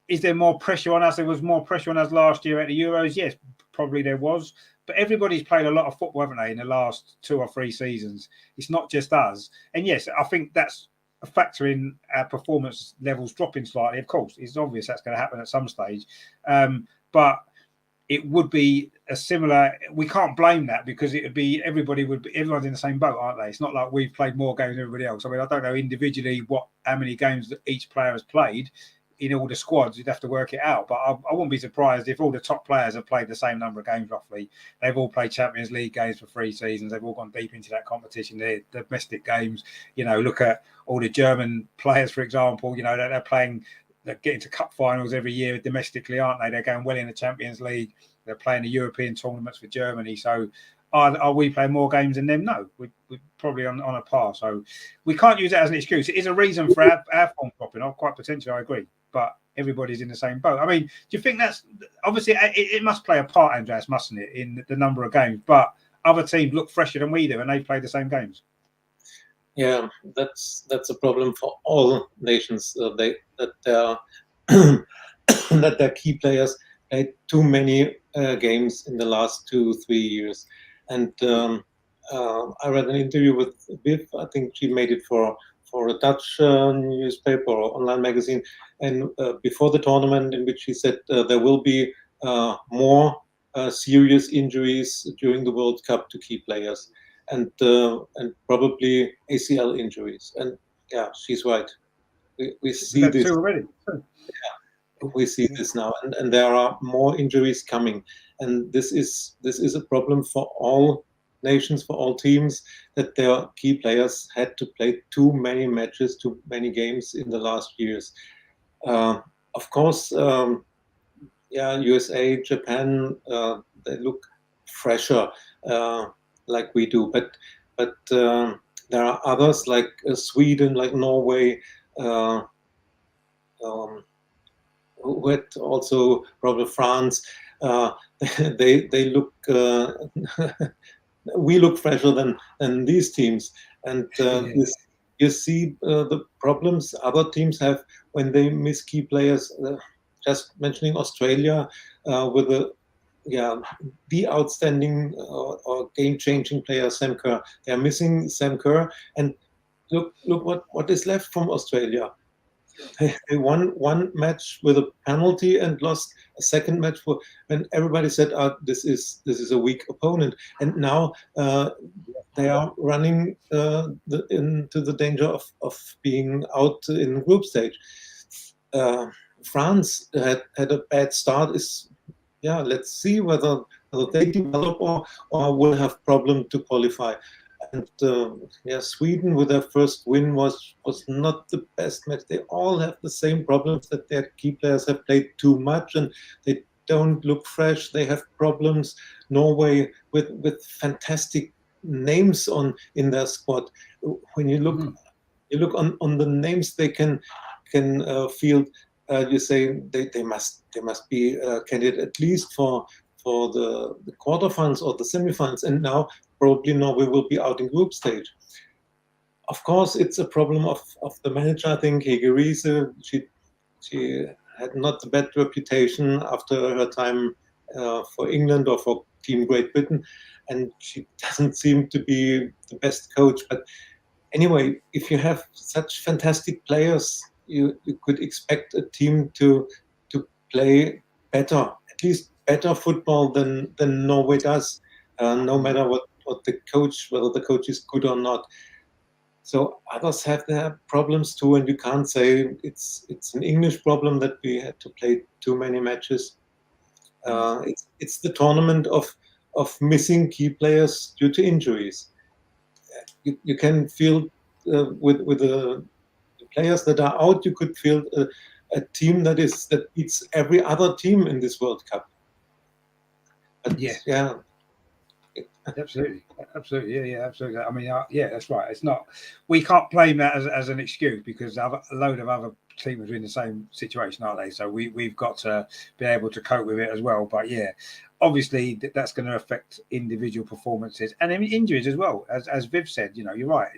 is there more pressure on us? There was more pressure on us last year at the Euros. Yes, probably there was. But everybody's played a lot of football, haven't they, in the last 2 or 3 seasons? It's not just us. And yes, I think that's a factor in our performance levels dropping slightly. Of course, it's obvious that's going to happen at some stage. But it would be a similar. We can't blame that, because it would be everyone's in the same boat, aren't they? It's not like we've played more games than everybody else. I mean, I don't know individually how many games that each player has played in all the squads. You'd have to work it out, but I wouldn't be surprised if all the top players have played the same number of games roughly. They've all played Champions League games for 3 seasons. They've all gone deep into that competition. They're domestic games. Look at all the German players, for example. They're playing. They're getting to cup finals every year domestically, aren't they? They're going well in the Champions League. They're playing the European tournaments for Germany. So are we playing more games than them? No, we're probably on a par. So we can't use that as an excuse. It is a reason for our form dropping off, quite potentially, I agree. But everybody's in the same boat. I mean, do you think that's obviously it must play a part, Andreas, mustn't it, in the number of games? But other teams look fresher than we do, and they play the same games. Yeah, that's a problem for all nations. That their key players played too many games in the last 2-3 years. And I read an interview with Viv. I think she made it for a Dutch newspaper or online magazine, and before the tournament, in which she said there will be more serious injuries during the World Cup to key players. And probably ACL injuries. And yeah, she's right. We see this already. Yeah, we see this now, and there are more injuries coming. And this is a problem for all nations, for all teams, that their key players had to play too many matches, too many games in the last years. Of course, USA, Japan, they look fresher. Like we do, but there are others like Sweden, like Norway, who had also probably France. They look. We look fresher than these teams, and you see the problems other teams have when they miss key players. Just mentioning Australia with the outstanding or game-changing player Sam Kerr. They are missing Sam Kerr, and look what is left from Australia. They won 1 match with a penalty and lost a second match when everybody said, this is a weak opponent, and now they are running into the danger of being out in the group stage. France had a bad start. Let's see whether they develop or will have problem to qualify. And Sweden with their first win was not the best match. They all have the same problems, that their key players have played too much and they don't look fresh. They have problems. Norway with fantastic names in their squad. When you look on the names they can field. You say they must be a candidate at least for the quarterfinals or the semifinals, and now probably Norway will be out in group stage. Of course, it's a problem of the manager. I think Hege Riise, she had not the bad reputation after her time for England or for Team Great Britain, and she doesn't seem to be the best coach. But anyway, if you have such fantastic players, you could expect a team to play better, at least better football than Norway does, no matter what the coach, whether the coach is good or not. So others have their problems too, and you can't say it's an English problem that we had to play too many matches. It's the tournament of missing key players due to injuries. You can feel with the players that are out, you could feel a team that beats every other team in this World Cup. But Yeah. yeah, Absolutely, yeah, absolutely. I mean, yeah, that's right. It's not. We can't blame that as an excuse because a load of other teams are in the same situation, aren't they? So we've got to be able to cope with it as well. But yeah, obviously that's going to affect individual performances and injuries as well. As Viv said, you're right.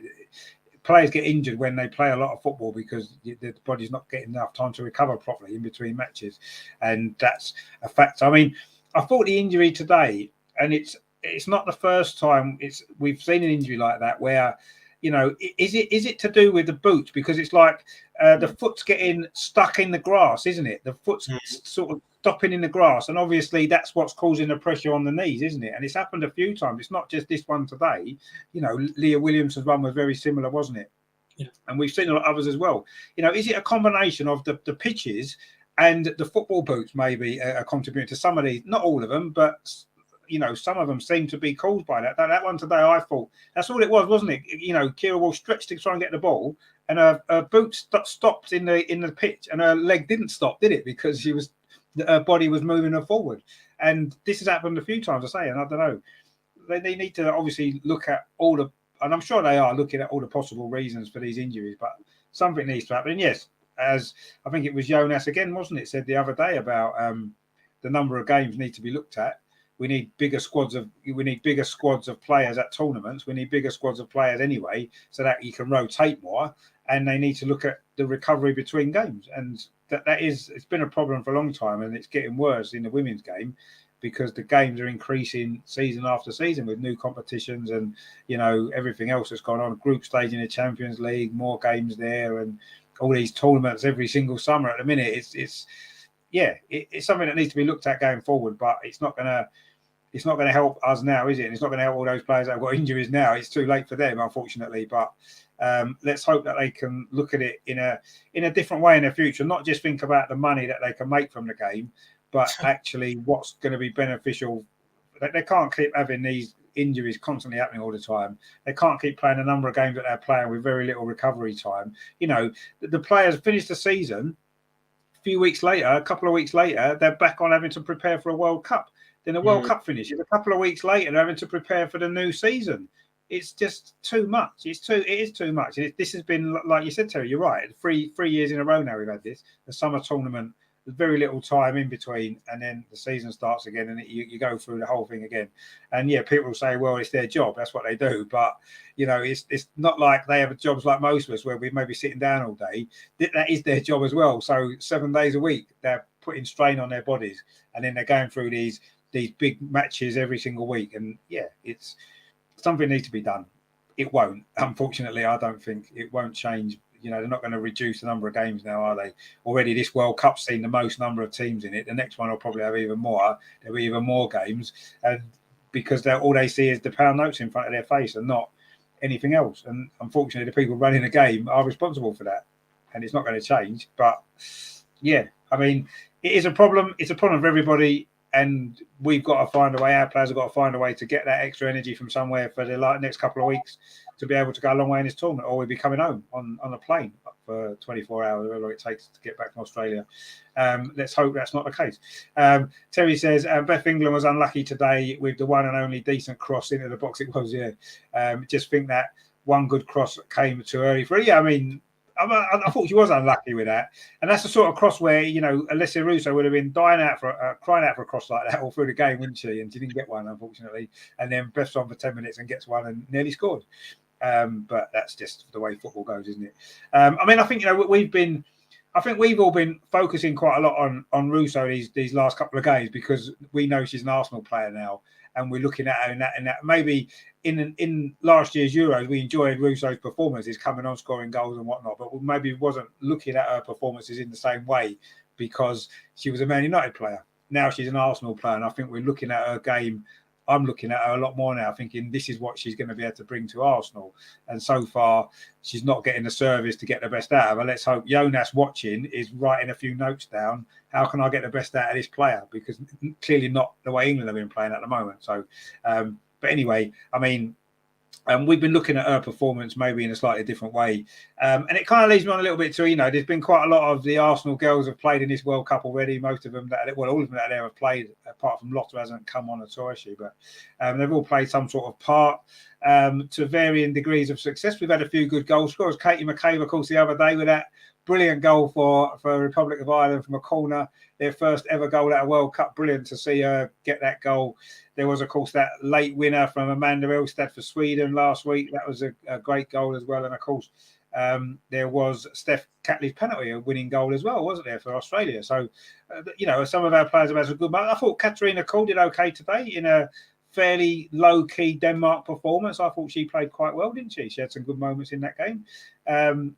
Players get injured when they play a lot of football because the body's not getting enough time to recover properly in between matches, and that's a fact. I mean, I thought the injury today, and it's not the first time we've seen an injury like that where, is it to do with the boots? Because it's like the foot's getting stuck in the grass, isn't it? The foot's sort of stopping in the grass, and obviously that's what's causing the pressure on the knees, isn't it? And it's happened a few times. It's not just this one today. Leah Williamson's one was very similar, wasn't it? Yeah. And we've seen a lot of others as well. Is it a combination of the pitches and the football boots maybe are contributing to some of these? Not all of them, but some of them seem to be caused by that. That one today, I thought that's all it was, wasn't it? Kira Wall stretched to try and get the ball, and her boot stopped in the pitch, and her leg didn't stop, did it? Because her body was moving her forward. And this has happened a few times, I say, and I don't know. They need to obviously look at all the, and I'm sure they are looking at all the possible reasons for these injuries, but something needs to happen. And yes, as I think it was Jonas again, wasn't it, said the other day about the number of games need to be looked at. We need bigger squads of players at tournaments. We need bigger squads of players anyway, so that you can rotate more. And they need to look at the recovery between games. And it's been a problem for a long time, and it's getting worse in the women's game because the games are increasing season after season with new competitions and everything else that's gone on. Group stage in the Champions League, more games there, and all these tournaments every single summer. At the minute, it's something that needs to be looked at going forward. But it's not going to help us now, is it? And it's not going to help all those players that have got injuries now. It's too late for them, unfortunately. But let's hope that they can look at it in a different way in the future. Not just think about the money that they can make from the game, but actually what's going to be beneficial. They can't keep having these injuries constantly happening all the time. They can't keep playing a number of games that they're playing with very little recovery time. The players finish the season. A couple of weeks later, they're back on having to prepare for a World Cup. Then the World Cup finishes. A couple of weeks later, they're having to prepare for the new season. It's just too much. It is too much. This has been, like you said, Terry, you're right. Three years in a row now we've had this. The summer tournament, there's very little time in between, and then the season starts again, and you go through the whole thing again. And yeah, people say, well, it's their job. That's what they do. But, it's not like they have jobs like most of us where we may be sitting down all day. That is their job as well. So 7 days a week, they're putting strain on their bodies, and then they're going through these big matches every single week. And yeah, it's something needs to be done. It won't. Unfortunately, I don't think it won't change. They're not going to reduce the number of games now, are they? Already this World Cup's seen the most number of teams in it. The next one will probably have even more. There'll be even more games. And because all they see is the pound notes in front of their face and not anything else. And unfortunately, the people running the game are responsible for that. And it's not going to change. But yeah, I mean, it is a problem. It's a problem for everybody. And we've got to find a way, our players have got to find a way to get that extra energy from somewhere for the next couple of weeks to be able to go a long way in this tournament, or we'll be coming home on a plane for 24 hours, whatever it takes to get back from Australia. Let's hope that's not the case. Terry says, Beth England was unlucky today with the one and only decent cross into the box. It was, yeah. Just think that one good cross came too early for her. Yeah, I mean, I thought she was unlucky with that, and that's the sort of cross where Alessia Russo would have been crying out for a cross like that all through the game, wouldn't she? And she didn't get one, unfortunately. And then Beth's on for 10 minutes and gets one and nearly scored. But that's just the way football goes, isn't it? I mean, I think we've all been focusing quite a lot on Russo these last couple of games because we know she's an Arsenal player now, and we're looking at her in that. Maybe in last year's Euros, we enjoyed Russo's performances coming on, scoring goals and whatnot, but we maybe wasn't looking at her performances in the same way because she was a Man United player. Now she's an Arsenal player, and I think we're looking at her game I'm looking at her a lot more now, thinking this is what she's going to be able to bring to Arsenal. And so far, she's not getting the service to get the best out of her. Let's hope Jonas watching is writing a few notes down. How can I get the best out of this player? Because clearly not the way England have been playing at the moment. So, but anyway, I mean, we've been looking at her performance maybe in a slightly different way. And it kind of leads me on a little bit to, there's been quite a lot of the Arsenal girls have played in this World Cup already. Most of them, all of them that have played, apart from Lotta hasn't come on at all, actually. But they've all played some sort of part to varying degrees of success. We've had a few good goal scorers. Katie McCabe, of course, the other day with that brilliant goal for Republic of Ireland from a corner. Their first ever goal at a World Cup. Brilliant to see her get that goal. There was, of course, that late winner from Amanda Elstad for Sweden last week. That was a great goal as well. And, of course, there was Steph Catley's penalty, a winning goal as well, wasn't there, for Australia? So, some of our players have had some good moments. I thought Katarina Kuhl did okay today in a fairly low-key Denmark performance. I thought she played quite well, didn't she? She had some good moments in that game.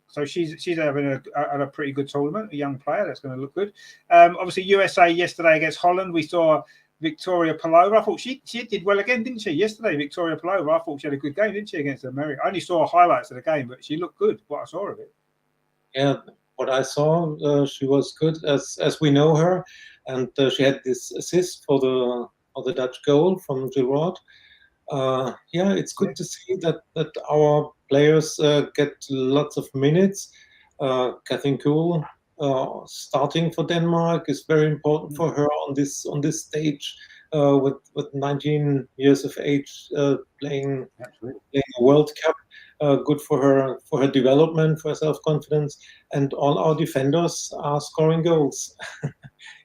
So she's having a pretty good tournament, a young player. That's going to look good. Obviously, USA yesterday against Holland, we saw Victoria Pelova. I thought she did well again, didn't she? Yesterday, Victoria Pelova, I thought she had a good game, didn't she, against America? I only saw highlights of the game, but she looked good, what I saw of it. Yeah, what I saw, she was good, as we know her. And she had this assist for the Dutch goal from Giroud. It's good to see that our players get lots of minutes. Kathleen Kuhl starting for Denmark is very important for her on this stage with 19 years of age playing a World Cup. Good for her development, for her self-confidence, and all our defenders are scoring goals.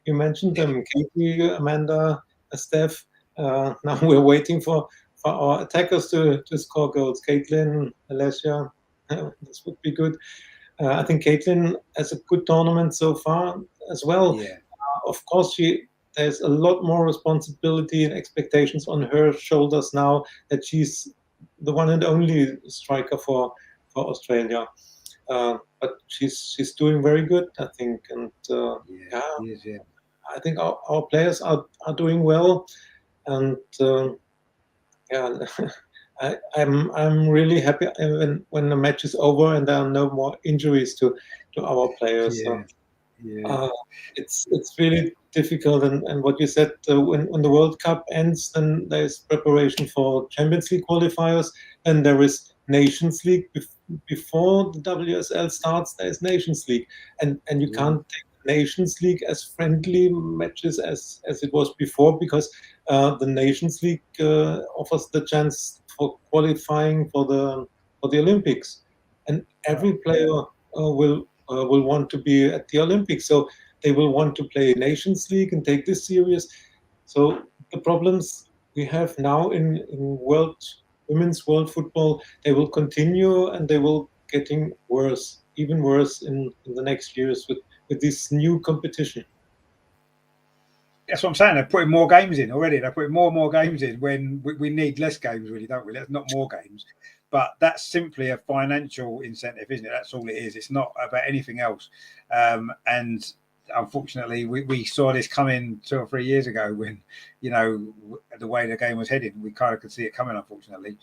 You mentioned them, Katie, Amanda, Steph. Now we're waiting for our attackers to score goals. Caitlin, Alessia, this would be good. I think Caitlin has a good tournament so far as well. Yeah. Of course, there's a lot more responsibility and expectations on her shoulders now that she's the one and only striker for Australia. But she's doing very good, I think. And I think our players are doing well. And I'm really happy when the match is over and there are no more injuries to our players. It's really difficult. And what you said, when the World Cup ends, then there's preparation for Champions League qualifiers, and there is Nations League before the WSL starts. There is Nations League, and you can't take Nations League as friendly matches as it was before, because the Nations League offers the chance for qualifying for the Olympics, and every player will want to be at the Olympics, so they will want to play Nations League and take this serious. So the problems we have now in women's world football, they will continue, and they will getting worse, even worse in the next years with this new competition. That's what I'm saying. They're putting more games in already. They're putting more and more games in when we need less games, really, don't we? That's not more games. But that's simply a financial incentive, isn't it? That's all it is. It's not about anything else. And unfortunately, we saw this coming 2 or 3 years ago when, the way the game was heading. We kind of could see it coming, unfortunately.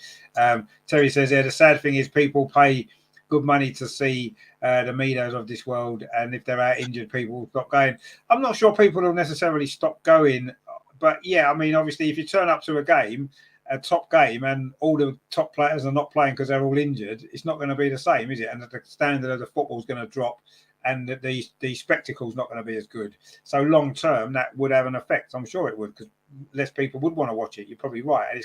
Terry says the sad thing is people pay good money to see the Midos of this world, and if they're out injured, people will stop going. I'm not sure people will necessarily stop going, but yeah, I mean, obviously, if you turn up to a top game, and all the top players are not playing because they're all injured, it's not going to be the same, is it? And the standard of the football is going to drop, and the spectacle's not going to be as good. So long term, that would have an effect. I'm sure it would, because less people would want to watch it. You're probably right, and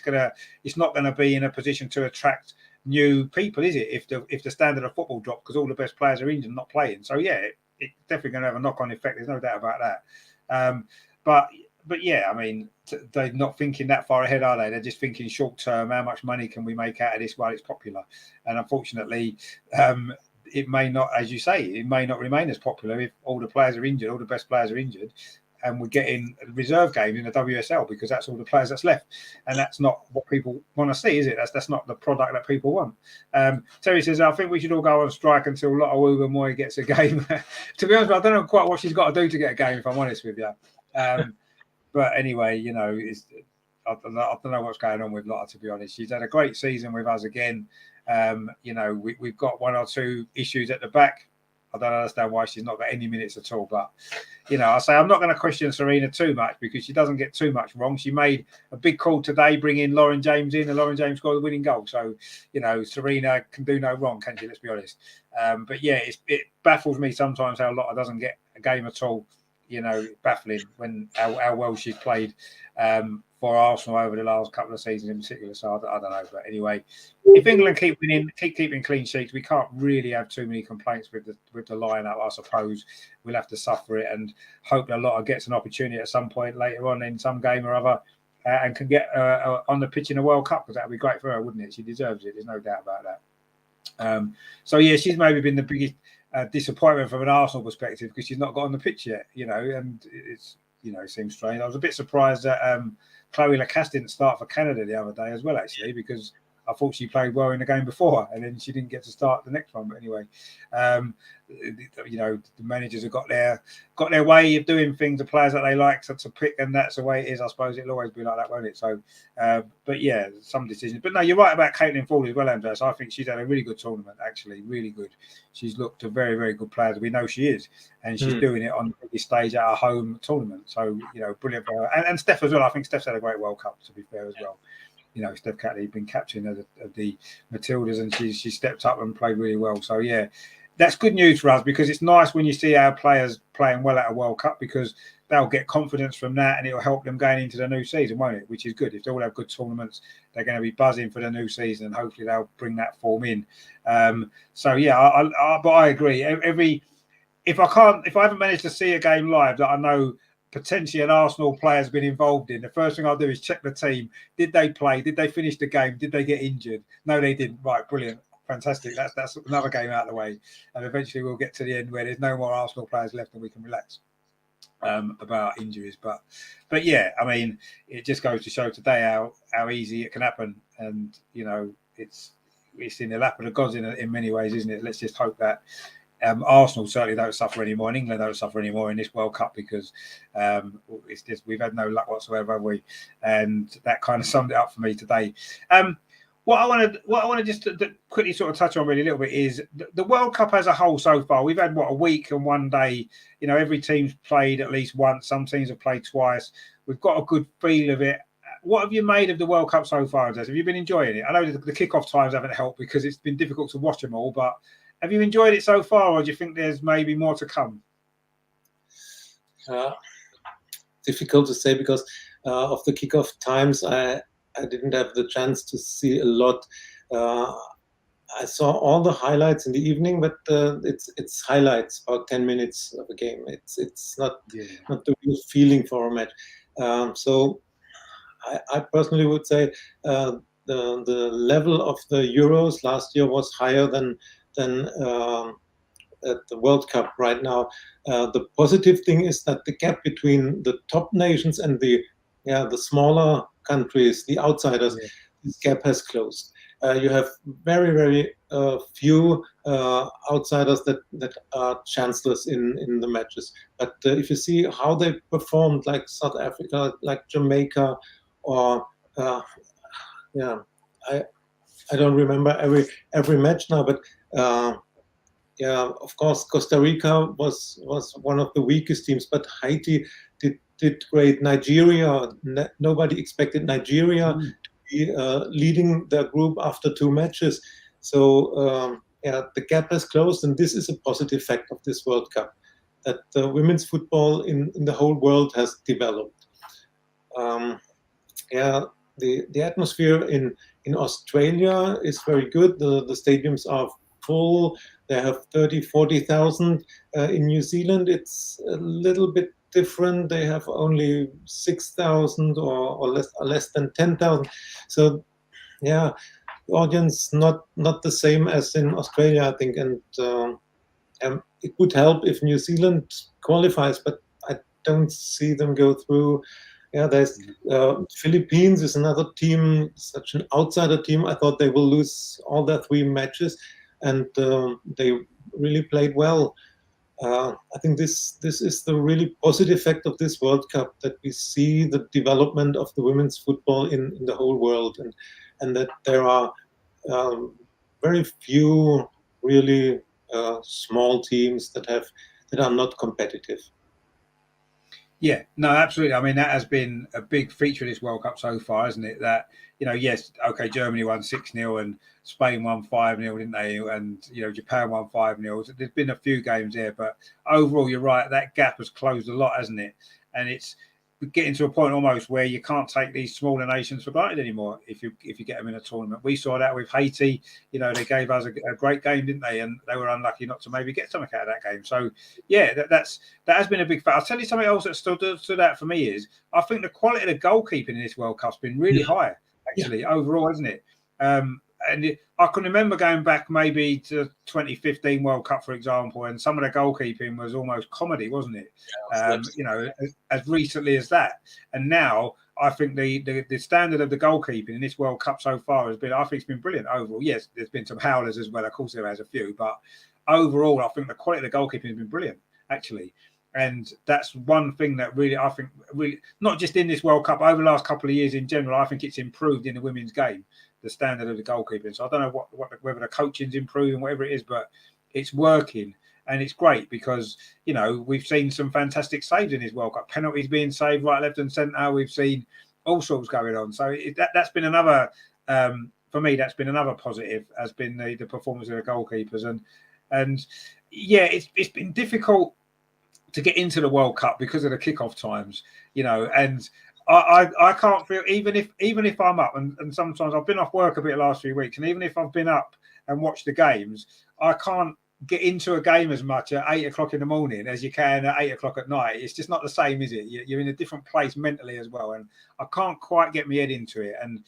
it's not going to be in a position to attract new people, is it? If the standard of football dropped because all the best players are injured and not playing. So yeah, it's definitely going to have a knock-on effect. There's no doubt about that. But yeah, I mean, they're not thinking that far ahead, are they? They're just thinking short term. How much money can we make out of this while it's popular? And unfortunately, it may not, as you say, it may not remain as popular if all the players are injured, all the best players are injured, and we're getting reserve games in the WSL because that's all the players that's left, and that's not what people want to see, is it? That's not the product that people want. Terry says, I think we should all go on strike until Lotta Woober gets a game. To be honest, I don't know quite what she's got to do to get a game, if I'm honest with you. But anyway, I don't know what's going on with Lotta, to be honest. She's had a great season with us again. We've got one or two issues at the back. I don't understand why she's not got any minutes at all. But, I say I'm not going to question Serena too much because she doesn't get too much wrong. She made a big call today, bringing Lauren James in, and Lauren James scored the winning goal. So, Serena can do no wrong, can she? Let's be honest. But yeah, it baffles me sometimes how Lotta doesn't get a game at all. Baffling when how well she's played for Arsenal over the last couple of seasons in particular. So I don't know. But anyway, if England keep winning, keep keeping clean sheets, we can't really have too many complaints with the lineup. I suppose we'll have to suffer it and hope that Lotta gets an opportunity at some point later on in some game or other and can get on the pitch in the World Cup, because that would be great for her, wouldn't it? She deserves it. There's no doubt about that. So yeah, she's maybe been the biggest disappointment from an Arsenal perspective because she's not got on the pitch yet, and it's it seems strange. I was a bit surprised that Chloe Lacasse didn't start for Canada the other day as well, actually, because I thought she played well in the game before and then she didn't get to start the next one. But anyway, the managers have got their way of doing things, the players that they like to pick, and that's the way it is. I suppose it'll always be like that, won't it? So, but yeah, some decisions. But no, you're right about Caitlin Ford as well, Andreas. I think she's had a really good tournament, actually, really good. She's looked a very, very good player. We know she is, and she's doing it on the biggest stage at our home tournament. So, brilliant for her. And Steph as well. I think Steph's had a great World Cup, to be fair, as well. Steph Catley been captain of the Matildas, and she stepped up and played really well. So yeah, that's good news for us, because it's nice when you see our players playing well at a World Cup, because they'll get confidence from that and it'll help them going into the new season, won't it? Which is good. If they all have good tournaments, they're going to be buzzing for the new season, and hopefully they'll bring that form in. So yeah, but I agree. If I haven't managed to see a game live that I know potentially an Arsenal player has been involved in, the first thing I'll do is check the team. Did they play? Did they finish the game? Did they get injured? No, they didn't. Right, brilliant. Fantastic. That's another game out of the way. And eventually we'll get to the end where there's no more Arsenal players left and we can relax about injuries. But yeah, I mean, it just goes to show today how easy it can happen. And, it's in the lap of the gods in many ways, isn't it? Let's just hope that Arsenal certainly don't suffer anymore, and England don't suffer anymore in this World Cup, because it's just we've had no luck whatsoever, have we? And that kind of summed it up for me today. What I want to just quickly sort of touch on really a little bit is the World Cup as a whole so far. We've had a week and one day. Every team's played at least once. Some teams have played twice. We've got a good feel of it. What have you made of the World Cup so far, Des? Have you been enjoying it? I know the kickoff times haven't helped because it's been difficult to watch them all, but have you enjoyed it so far, or do you think there's maybe more to come? Difficult to say because of the kickoff times. I didn't have the chance to see a lot. I saw all the highlights in the evening, but it's highlights, about 10 minutes of a game. It's not the real feeling for a match. So I personally would say the level of the Euros last year was higher than at the World Cup right now. The positive thing is that the gap between the top nations and the smaller countries, the outsiders, this gap has closed. You have very, very few outsiders that are chanceless in the matches. But if you see how they performed, like South Africa, like Jamaica, or I don't remember every match now, but of course, Costa Rica was one of the weakest teams, but Haiti did great. Nigeria, nobody expected Nigeria to be leading their group after 2 matches. So the gap has closed, and this is a positive fact of this World Cup, that women's football in the whole world has developed. The atmosphere in Australia is very good. The stadiums are full. They have 40,000. In New Zealand, it's a little bit different. They have only 6,000 or less than 10,000. So, the audience not the same as in Australia, I think. And it would help if New Zealand qualifies, but I don't see them go through. There's Philippines is another team, such an outsider team. I thought they will lose all their 3 matches, and they really played well. I think this is the really positive effect of this World Cup, that we see the development of the women's football in the whole world, and that there are very few really small teams that are not competitive. Yeah, no, absolutely. I mean, that has been a big feature of this World Cup so far, isn't it? That, yes, okay, Germany won 6-0 and Spain won 5-0, didn't they? And, Japan won 5-0. There's been a few games there, but overall, you're right, that gap has closed a lot, hasn't it? And it's getting to a point almost where you can't take these smaller nations for granted anymore if you get them in a tournament. We saw that with Haiti. They gave us a great game, didn't they? And they were unlucky not to maybe get something out of that game. So yeah, that has been a big factor. I'll tell you something else that stood out for me is I think the quality of the goalkeeping in this World Cup's been really high, actually, overall, hasn't it? I can remember going back maybe to 2015 World Cup, for example, and some of the goalkeeping was almost comedy, wasn't it? As recently as that. And now I think the standard of the goalkeeping in this World Cup so far has been, I think it's been brilliant overall. Yes, there's been some howlers as well. Of course, there has a few, but overall, I think the quality of the goalkeeping has been brilliant, actually. And that's one thing that really, I think, really, not just in this World Cup, over the last couple of years in general, I think it's improved in the women's game, the standard of the goalkeeping. So I don't know whether the coaching's improving, whatever it is, but it's working. And it's great because, we've seen some fantastic saves in this World Cup. Penalties being saved right, left and centre. We've seen all sorts going on. So that's been another, for me, that's been another positive, has been the performance of the goalkeepers. And yeah, it's been difficult to get into the World Cup because of the kickoff times, and I can't feel, even if I'm up, and sometimes I've been off work a bit the last few weeks, and even if I've been up and watched the games, I can't get into a game as much at 8 o'clock in the morning as you can at 8 o'clock at night. It's just not the same, is it? You're in a different place mentally as well, and I can't quite get my head into it. And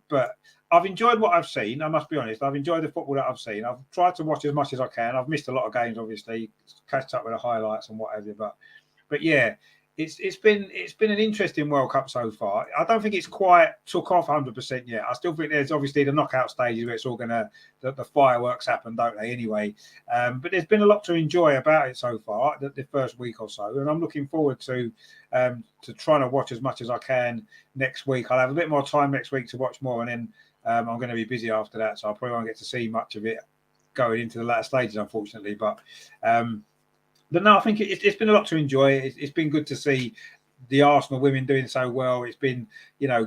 but I've enjoyed what I've seen. I must be honest. I've enjoyed the football that I've seen. I've tried to watch as much as I can. I've missed a lot of games, obviously, catch up with the highlights and whatever. But yeah, it's been an interesting World Cup so far. I don't think it's quite took off 100% yet. I still think there's obviously the knockout stages where it's all the fireworks happen, don't they? Anyway, but there's been a lot to enjoy about it so far, the first week or so, and I'm looking forward to trying to watch as much as I can next week. I'll have a bit more time next week to watch more, and then I'm going to be busy after that, so I probably won't get to see much of it going into the latter stages, unfortunately. But no, I think it's been a lot to enjoy. It's been good to see the Arsenal women doing so well. It's been,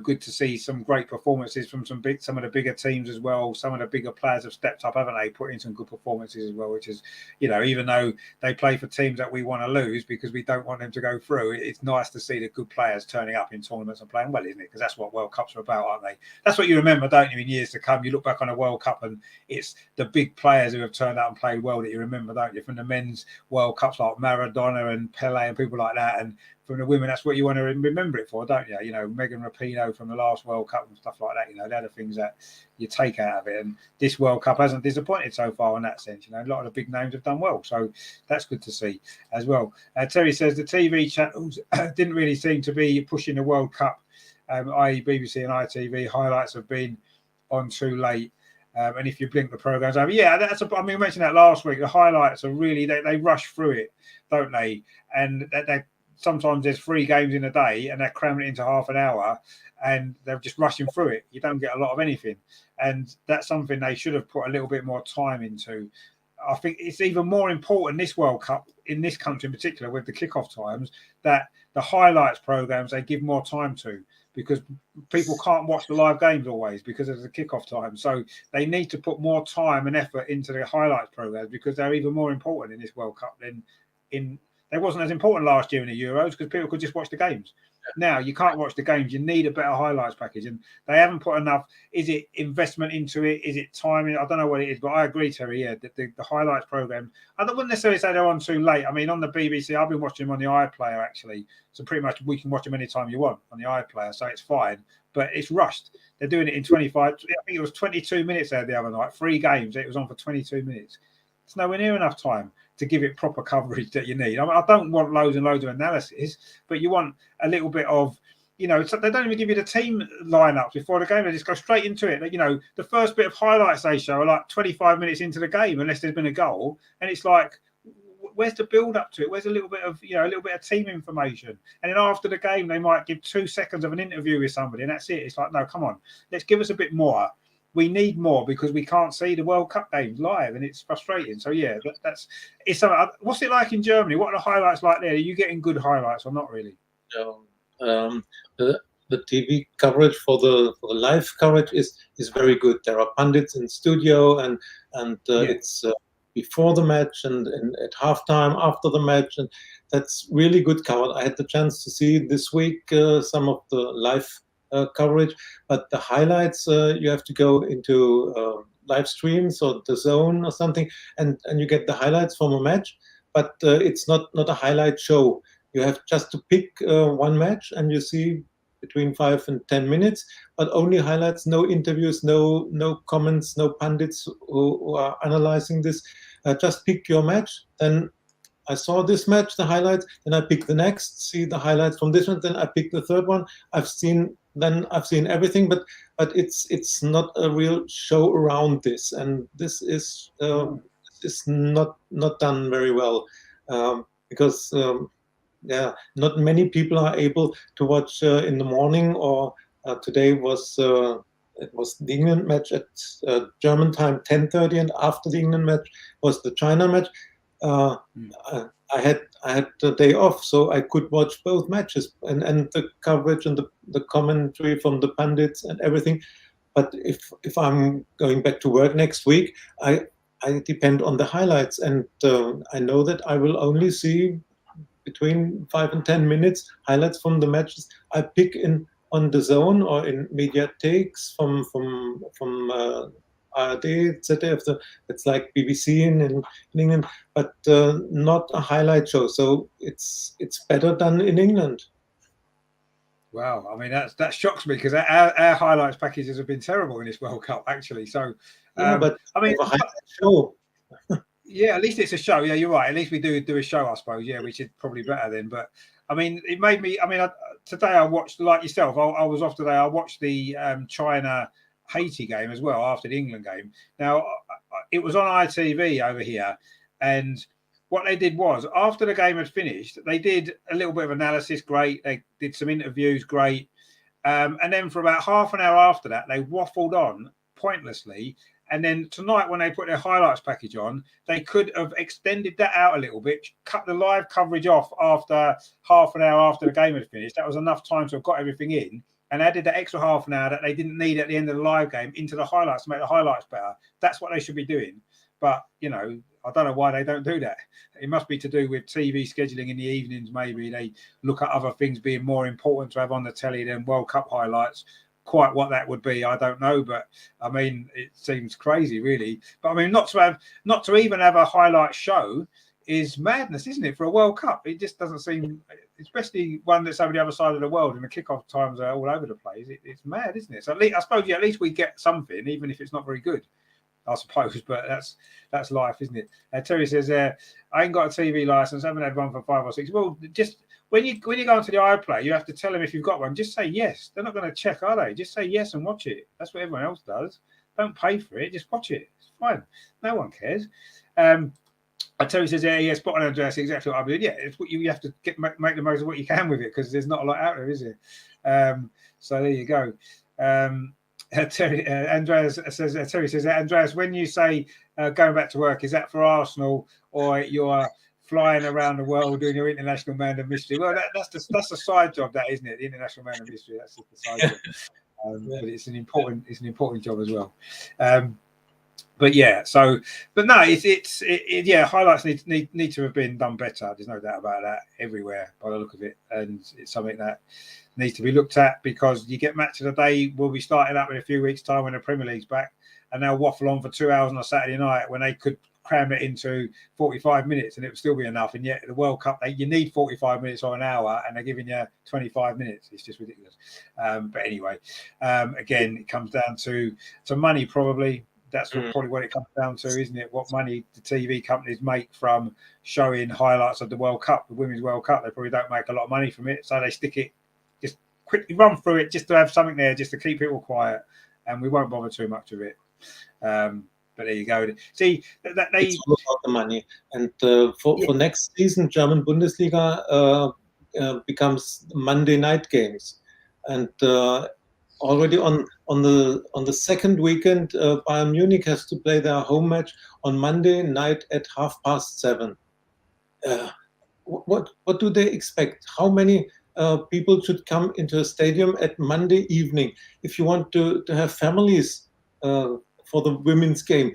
good to see some great performances from some of the bigger teams as well. Some of the bigger players have stepped up, haven't they? Put in some good performances as well, which is, even though they play for teams that we want to lose because we don't want them to go through, it's nice to see the good players turning up in tournaments and playing well, isn't it? Because that's what World Cups are about, aren't they? That's what you remember, don't you, in years to come? You look back on a World Cup and it's the big players who have turned out and played well that you remember, don't you? From the men's World Cups like Maradona and Pele and people like that, and from the women, that's what you want to remember it for, don't you? Megan Rapinoe from the last World Cup and stuff like that. They're the things that you take out of it. And this World Cup hasn't disappointed so far in that sense. A lot of the big names have done well. So that's good to see as well. Terry says the TV channels didn't really seem to be pushing the World Cup, i.e. BBC and ITV. Highlights have been on too late. And if you blink, the programme's over. Yeah, I mentioned that last week. The highlights are really, they rush through it, don't they? And they sometimes there's 3 games in a day and they're cramming it into half an hour and they're just rushing through it. You don't get a lot of anything. And that's something they should have put a little bit more time into. I think it's even more important this World Cup, in this country in particular, with the kickoff times, that the highlights programs they give more time to, because people can't watch the live games always because of the kickoff time. So they need to put more time and effort into the highlights programs because they're even more important in this World Cup than in. They wasn't as important last year in the Euros because people could just watch the games. Now you can't watch the games. You need a better highlights package, and they haven't put enough. Is it investment into it? Is it timing? I don't know what it is, but I agree, Terry. Yeah, the highlights program. I wouldn't necessarily say they're on too late. I mean, on the BBC, I've been watching them on the iPlayer actually. So pretty much we can watch them anytime you want on the iPlayer, so it's fine. But it's rushed. They're doing it in 25. I think it was 22 minutes there the other night. 3 games. It was on for 22 minutes. It's nowhere near enough time to give it proper coverage that you need. I don't want loads and loads of analysis, but you want a little bit of, so they don't even give you the team lineups before the game. They just go straight into it. The first bit of highlights they show are like 25 minutes into the game, unless there's been a goal. And it's like, where's the build up to it? Where's a little bit of a little bit of team information? And then after the game, they might give 2 seconds of an interview with somebody, and that's it. It's like, no, come on, let's give us a bit more. We need more because we can't see the World Cup games live, and it's frustrating. So yeah, it's something. What's it like in Germany? What are the highlights like there? Are you getting good highlights or not really? The TV coverage for the live coverage is very good. There are pundits in studio, and it's before the match and at halftime, after the match, and that's really good covered. I had the chance to see this week some of the live coverage, but the highlights you have to go into live streams or the zone or something, and you get the highlights from a match, but it's not a highlight show. You have just to pick one match, and you see between 5 and 10 minutes, but only highlights, no interviews, no comments, no pundits who are analyzing this. Just pick your match. Then I saw this match, the highlights. Then I pick the next, see the highlights from this one. Then I pick the third one. I've seen everything, but it's not a real show around this, and this is not done very well because. Not many people are able to watch in the morning, or today was it was the England match at German time 10:30, and after the England match was the China match. I had the day off, so I could watch both matches and the coverage and the commentary from the pundits and everything. But if I'm going back to work next week, I depend on the highlights, and I know that I will only see between 5 and 10 minutes highlights from the matches I pick on the zone or in mediatheks from ARD, ZDF. It's like BBC in England, but not a highlight show. So it's better done in England. Wow, I mean that shocks me because our highlights packages have been terrible in this World Cup actually. So but I mean, a highlight show. Yeah, at least it's a show. Yeah, you're right. At least we do a show, I suppose. Yeah, which is probably better then. But I mean, it made me. I mean, today I watched, like yourself. I was off today. I watched the China Haiti game as well after the England game. Now it was on ITV over here, and what they did was after the game had finished, they did a little bit of analysis. Great. They did some interviews. Great. And then for about half an hour after that, they waffled on pointlessly. And then tonight, when they put their highlights package on, they could have extended that out a little bit, cut the live coverage off after half an hour after the game had finished. That was enough time to have got everything in, and added the extra half an hour that they didn't need at the end of the live game into the highlights to make the highlights better. That's what they should be doing. But, I don't know why they don't do that. It must be to do with TV scheduling in the evenings. Maybe they look at other things being more important to have on the telly than World Cup highlights. Quite what that would be, I don't know, but I mean, it seems crazy, really. But I mean, not to even have a highlight show is madness, isn't it? For a World Cup, it just doesn't seem, especially one that's over the other side of the world, and the kickoff times are all over the place. It's mad, isn't it? So I suppose, at least we get something, even if it's not very good, I suppose. But that's life, isn't it? Terry says, "I ain't got a TV license. I haven't had one for 5 or 6." Well, just. When you go onto the iPlayer, you have to tell them if you've got one. Just say yes. They're not going to check, are they? Just say yes and watch it. That's what everyone else does. Don't pay for it. Just watch it. It's fine. No one cares. Terry says, yeah, spot on, Andreas. Exactly what I mean. Yeah, it's what you have to make the most of what you can with it, because there's not a lot out there, is there? So there you go. Terry says, Andreas, when you say going back to work, is that for Arsenal or you're flying around the world doing your international man of mystery? Well, that's a side job, that, isn't it? The international man of mystery. That's just a side job. But it's an important job as well. But yeah, but no, yeah, highlights need to have been done better. There's no doubt about that everywhere by the look of it, and it's something that needs to be looked at, because you get match of the day will be starting up in a few weeks' time when the Premier League's back, and they'll waffle on for 2 hours on a Saturday night when they could cram it into 45 minutes and it would still be enough. And yet the World Cup, you need 45 minutes or an hour, and they're giving you 25 minutes. It's just ridiculous. But anyway, again, it comes down to money, probably. That's probably what it comes down to, isn't it? What money the TV companies make from showing highlights of the World Cup, the Women's World Cup. They probably don't make a lot of money from it, so they stick it, just quickly run through it just to have something there, just to keep people quiet, and we won't bother too much of it. But there you go. See, that they it's all about the money. And for next season, German Bundesliga becomes Monday night games, and already on the second weekend, Bayern Munich has to play their home match on Monday night at 7:30. What do they expect? How many people should come into a stadium at Monday evening? If you want to have families for the women's game,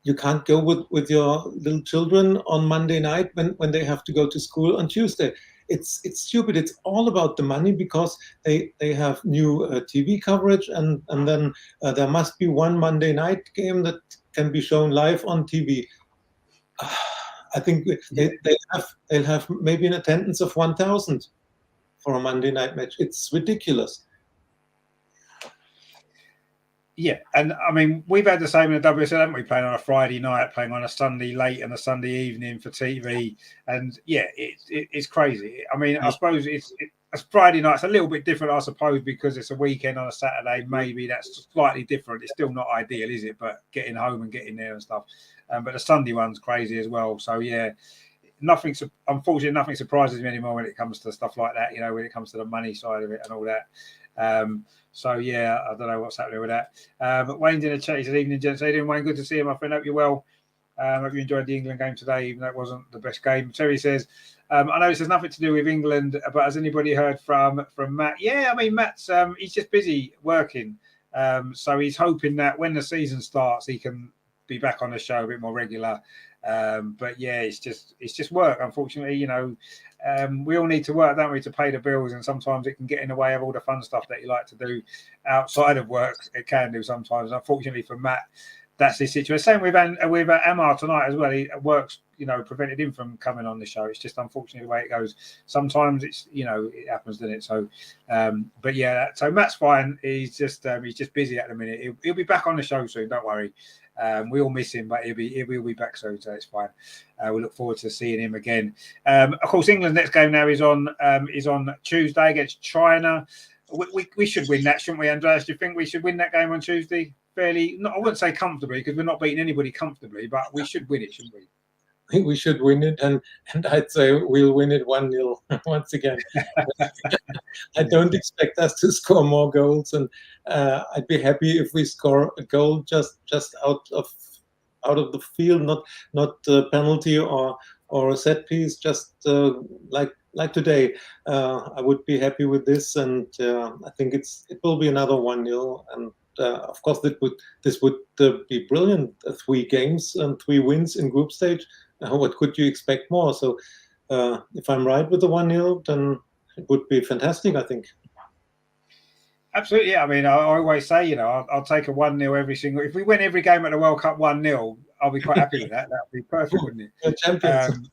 you can't go with your little children on Monday night when they have to go to school on Tuesday. It's stupid. It's all about the money, because they have new TV coverage, and then there must be one Monday night game that can be shown live on TV. I think they'll have maybe an attendance of 1,000 for a Monday night match. It's ridiculous. Yeah, and I mean, we've had the same in the WSL, haven't we? Playing on a Friday night, playing on a Sunday late and a Sunday evening for TV, and yeah, it's crazy. I mean, I suppose it's Friday night's a little bit different, I suppose, because it's a weekend on a Saturday. Maybe that's slightly different. It's still not ideal, is it? But getting home and getting there and stuff. But the Sunday one's crazy as well. So yeah, unfortunately, nothing surprises me anymore when it comes to stuff like that. You know, when it comes to the money side of it and all that. So yeah, I don't know what's happening with that. But Wayne's in the chat. He said, "Evening, gents. How you doing, Wayne? Good to see you, my friend. Hope you're well. Hope you enjoyed the England game today, even though it wasn't the best game." Terry says, "I know this has nothing to do with England, but has anybody heard from Matt?" Yeah, I mean, Matt's he's just busy working, so he's hoping that when the season starts, he can be back on the show a bit more regular. But yeah, it's just work. Unfortunately, you know, we all need to work, don't we, to pay the bills, and sometimes it can get in the way of all the fun stuff that you like to do outside of work. It can do sometimes. Unfortunately for Matt, that's the situation. Same with Amar tonight as well. He works, you know, prevented him from coming on the show. It's just unfortunately the way it goes. Sometimes it's, you know, it happens, doesn't it? So, but yeah, so Matt's fine. He's just busy at the minute. He'll be back on the show soon. Don't worry. We all miss him, but he'll be back soon, so it's fine. We look forward to seeing him again. Of course, England's next game now is on Tuesday against China. We should win that, shouldn't we, Andreas? Do you think we should win that game on Tuesday? Fairly, I wouldn't say comfortably, because we're not beating anybody comfortably, but we should win it, shouldn't we? I think we should win it, and I'd say we'll win it 1-0 once again. I don't expect us to score more goals, and I'd be happy if we score a goal just out of the field, not a penalty or a set piece, just like today. I would be happy with this, and I think it will be another 1-0, and of course this would be brilliant. 3 games and 3 wins in group stage. What could you expect more? So if I'm right with the 1-0, then it would be fantastic, I think. Absolutely, yeah. I mean, I always say, you know, I'll take a 1-0 every single. If we win every game at the World Cup 1-0, I'll be quite happy with that. That'd be perfect, wouldn't it? We're champions.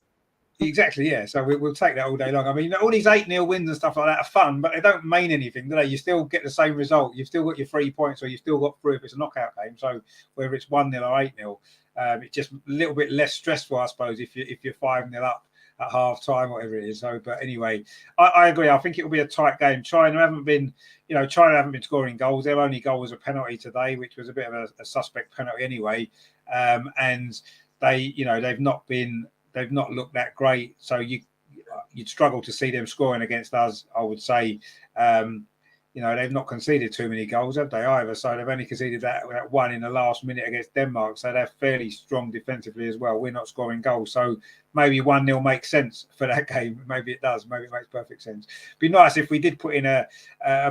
Exactly, yeah. So we'll take that all day long. I mean, all these 8-0 wins and stuff like that are fun, but they don't mean anything, do they? You still get the same result. You've still got your 3 points, or you've still got 3 if it's a knockout game. So whether it's 1-0 or 8-0, it's just a little bit less stressful, I suppose, if you're 5-0 up at half time, whatever it is. So, but anyway, I agree. I think it will be a tight game. China haven't been scoring goals. Their only goal was a penalty today, which was a bit of a suspect penalty anyway. And they've not looked that great. So you'd struggle to see them scoring against us, I would say. They've not conceded too many goals, have they, either? So they've only conceded that one in the last minute against Denmark. So they're fairly strong defensively as well. We're not scoring goals. So maybe 1-0 makes sense for that game. Maybe it does. Maybe it makes perfect sense. It'd be nice if we did put in a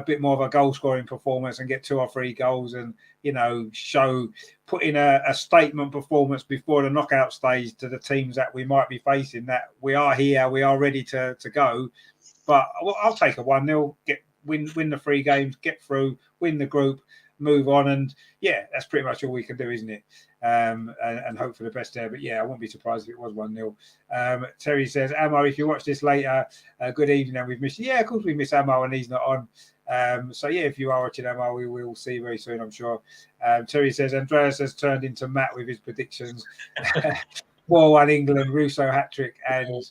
bit more of a goal-scoring performance and get 2 or 3 goals and, put in a statement performance before the knockout stage to the teams that we might be facing, that we are here, we are ready to go. But I'll take a 1-0, win the 3 games, get through, win the group, move on, and yeah, that's pretty much all we can do, isn't it? And hope for the best there. But yeah, I wouldn't be surprised if it was 1-0. Terry says, Amo, if you watch this later, good evening, and we've missed you. Yeah, of course we miss Amo and he's not on. So yeah, if you are watching Amo, we will see you very soon, I'm sure. Terry says, Andreas has turned into Matt with his predictions. 4-1 England, Russo hat-trick, and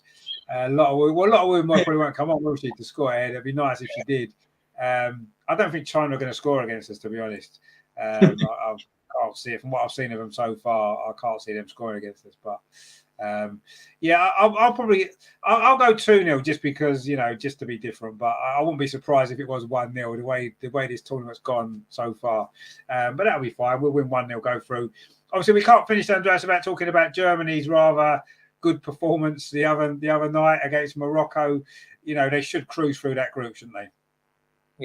a lot of women probably won't come on, will she, to score ahead. It'd be nice if she did. I don't think China are going to score against us, to be honest. I can't see it from what I've seen of them so far. I can't see them scoring against us, but. Yeah, I'll probably I'll go 2-0 just because, just to be different. But I wouldn't be surprised if it was 1-0 the way this tournament's gone so far. But that'll be fine. We'll win 1-0, go through. Obviously, we can't finish, Andreas, without talking about Germany's rather good performance the other night against Morocco. They should cruise through that group, shouldn't they?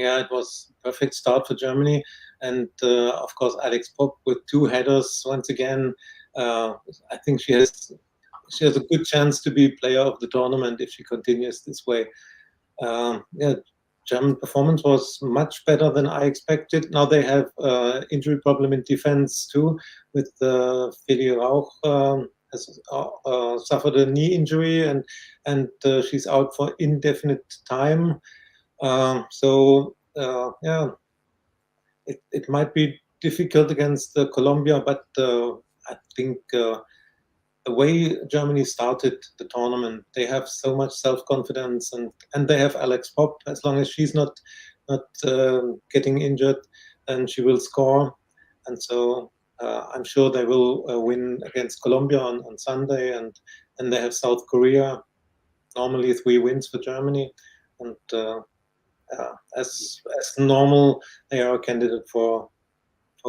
Yeah, it was a perfect start for Germany, and of course Alex Popp with 2 headers once again. I think she has a good chance to be player of the tournament if she continues this way. Yeah, German performance was much better than I expected. Now they have injury problem in defense too, with Feli Rauch has suffered a knee injury and she's out for indefinite time. Yeah, it might be difficult against Colombia, but I think the way Germany started the tournament, they have so much self-confidence, and they have Alex Popp. As long as she's not getting injured, then she will score. And so I'm sure they will win against Colombia on Sunday, and they have South Korea. Normally 3 wins for Germany, and as normal, they are a candidate for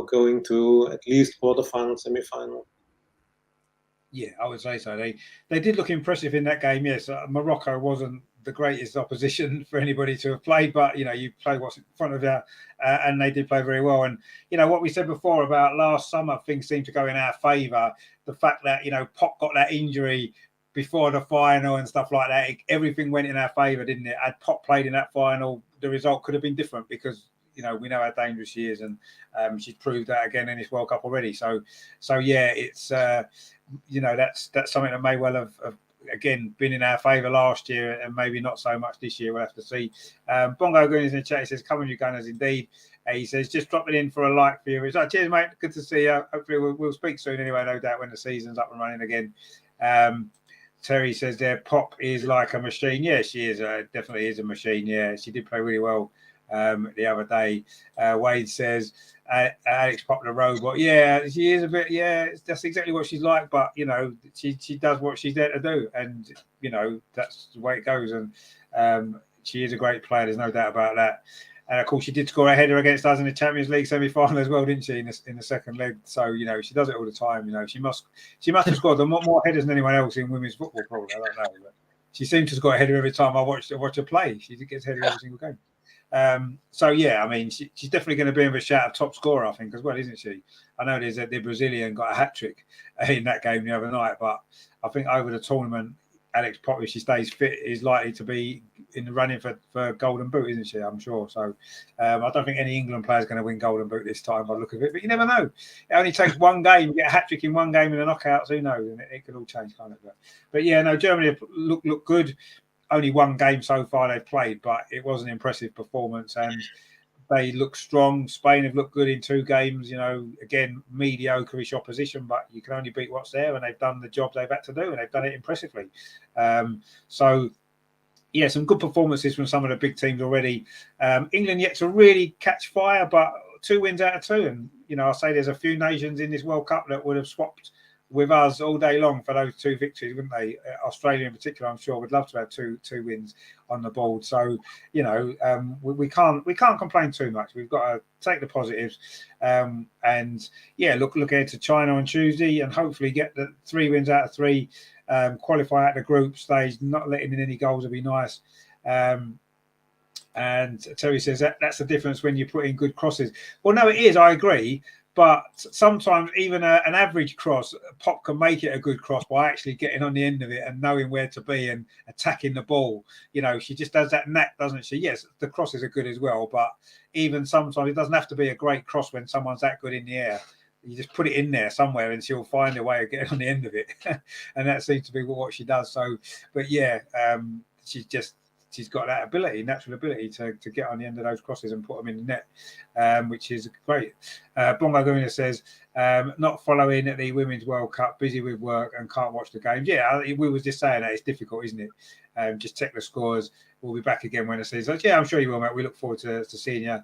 going to at least quarterfinal, semi-final. Yeah, I would say so. They did look impressive in that game. Yes, Morocco wasn't the greatest opposition for anybody to have played, but you play what's in front of you, and they did play very well. And what we said before about last summer, things seemed to go in our favour. The fact that Pop got that injury before the final and stuff like that, everything went in our favour, didn't it? Had Pop played in that final, the result could have been different because we know how dangerous she is, and she's proved that again in this World Cup already. So yeah, it's that's something that may well have again been in our favour last year, and maybe not so much this year. We'll have to see. Bongo Goon is in the chat. He says, "Come on, you Gunners, indeed." He says, "Just drop it in for a like for you." It's like, cheers, mate. Good to see you. Hopefully, we'll speak soon. Anyway, no doubt when the season's up and running again. Terry says, "There, Pop is like a machine." Yeah, she is. Definitely is a machine. Yeah, she did play really well the other day. Wade says, Alex Pop the robot. Yeah, she is a bit. Yeah, that's exactly what she's like. But she does what she's there to do, and that's the way it goes. And she is a great player. There's no doubt about that. And of course, she did score a header against us in the Champions League semi-final as well, didn't she? In the second leg. So she does it all the time. She must have scored more headers than anyone else in women's football. Probably, I don't know. But she seems to score a header every time I watch her play. She gets a header every single game. So yeah, I mean, she's definitely going to be in the shout of top scorer, I think, as well, isn't she? I know the Brazilian got a hat trick in that game the other night, but I think over the tournament, Alex Pop, if she stays fit, is likely to be in the running for Golden Boot, isn't she? I'm sure. So I don't think any England player is going to win Golden Boot this time by the look of it, but you never know. It only takes one game, you get a hat trick in one game in the knockouts, who knows? And it could all change, can't it? But yeah, no, Germany look good. Only one game so far they've played, but it was an impressive performance, and they look strong. Spain have looked good in 2 games. Again, mediocre-ish opposition, but you can only beat what's there, and they've done the job they've had to do, and they've done it impressively. So, yeah, some good performances from some of the big teams already. England yet to really catch fire, but 2 wins out of 2, and I say there's a few nations in this World Cup that would have swapped with us all day long for those 2 victories, wouldn't they? Australia in particular, I'm sure, would love to have two wins on the board. So we can't complain too much. We've got to take the positives, and yeah, look ahead to China on Tuesday, and hopefully get the 3 wins out of 3, qualify at the group stage. Not letting in any goals would be nice. And Terry says that's the difference when you put in good crosses. Well, no, it is. I agree. But sometimes even an average cross, Pop can make it a good cross by actually getting on the end of it and knowing where to be and attacking the ball. She just does that knack, doesn't she? Yes, the crosses are good as well, but even sometimes it doesn't have to be a great cross when someone's that good in the air. You just put it in there somewhere and she'll find a way of getting on the end of it. And that seems to be what she does. So, but yeah, she's got that natural ability to get on the end of those crosses and put them in the net, which is great. Bongo Guna says, not following the Women's World Cup, busy with work and can't watch the games. Yeah, we was just saying that it's difficult, isn't it? Just check the scores. We'll be back again when the season. Yeah, I'm sure you will, mate. We look forward to seeing you.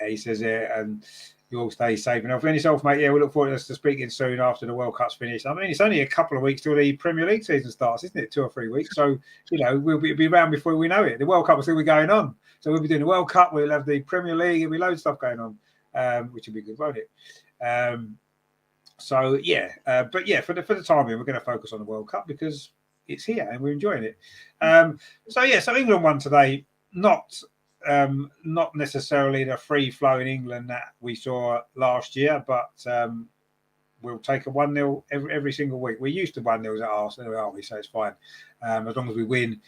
He says it, and you all stay safe and healthy. And yourself, mate. Yeah, we look forward to speaking soon after the World Cup's finished. I mean, it's only a couple of weeks till the Premier League season starts, isn't it? 2 or 3 weeks. So, we'll be around before we know it. The World Cup will still be going on. So we'll be doing the World Cup. We'll have the Premier League. There'll be loads of stuff going on, which will be good, won't it? But yeah, for the time being, we're going to focus on the World Cup because it's here and we're enjoying it. So England won today. Not necessarily the free-flowing England that we saw last year, but we'll take a 1-0 every single week. We're used to 1-0s at Arsenal, aren't we? So it's fine. As long as we win,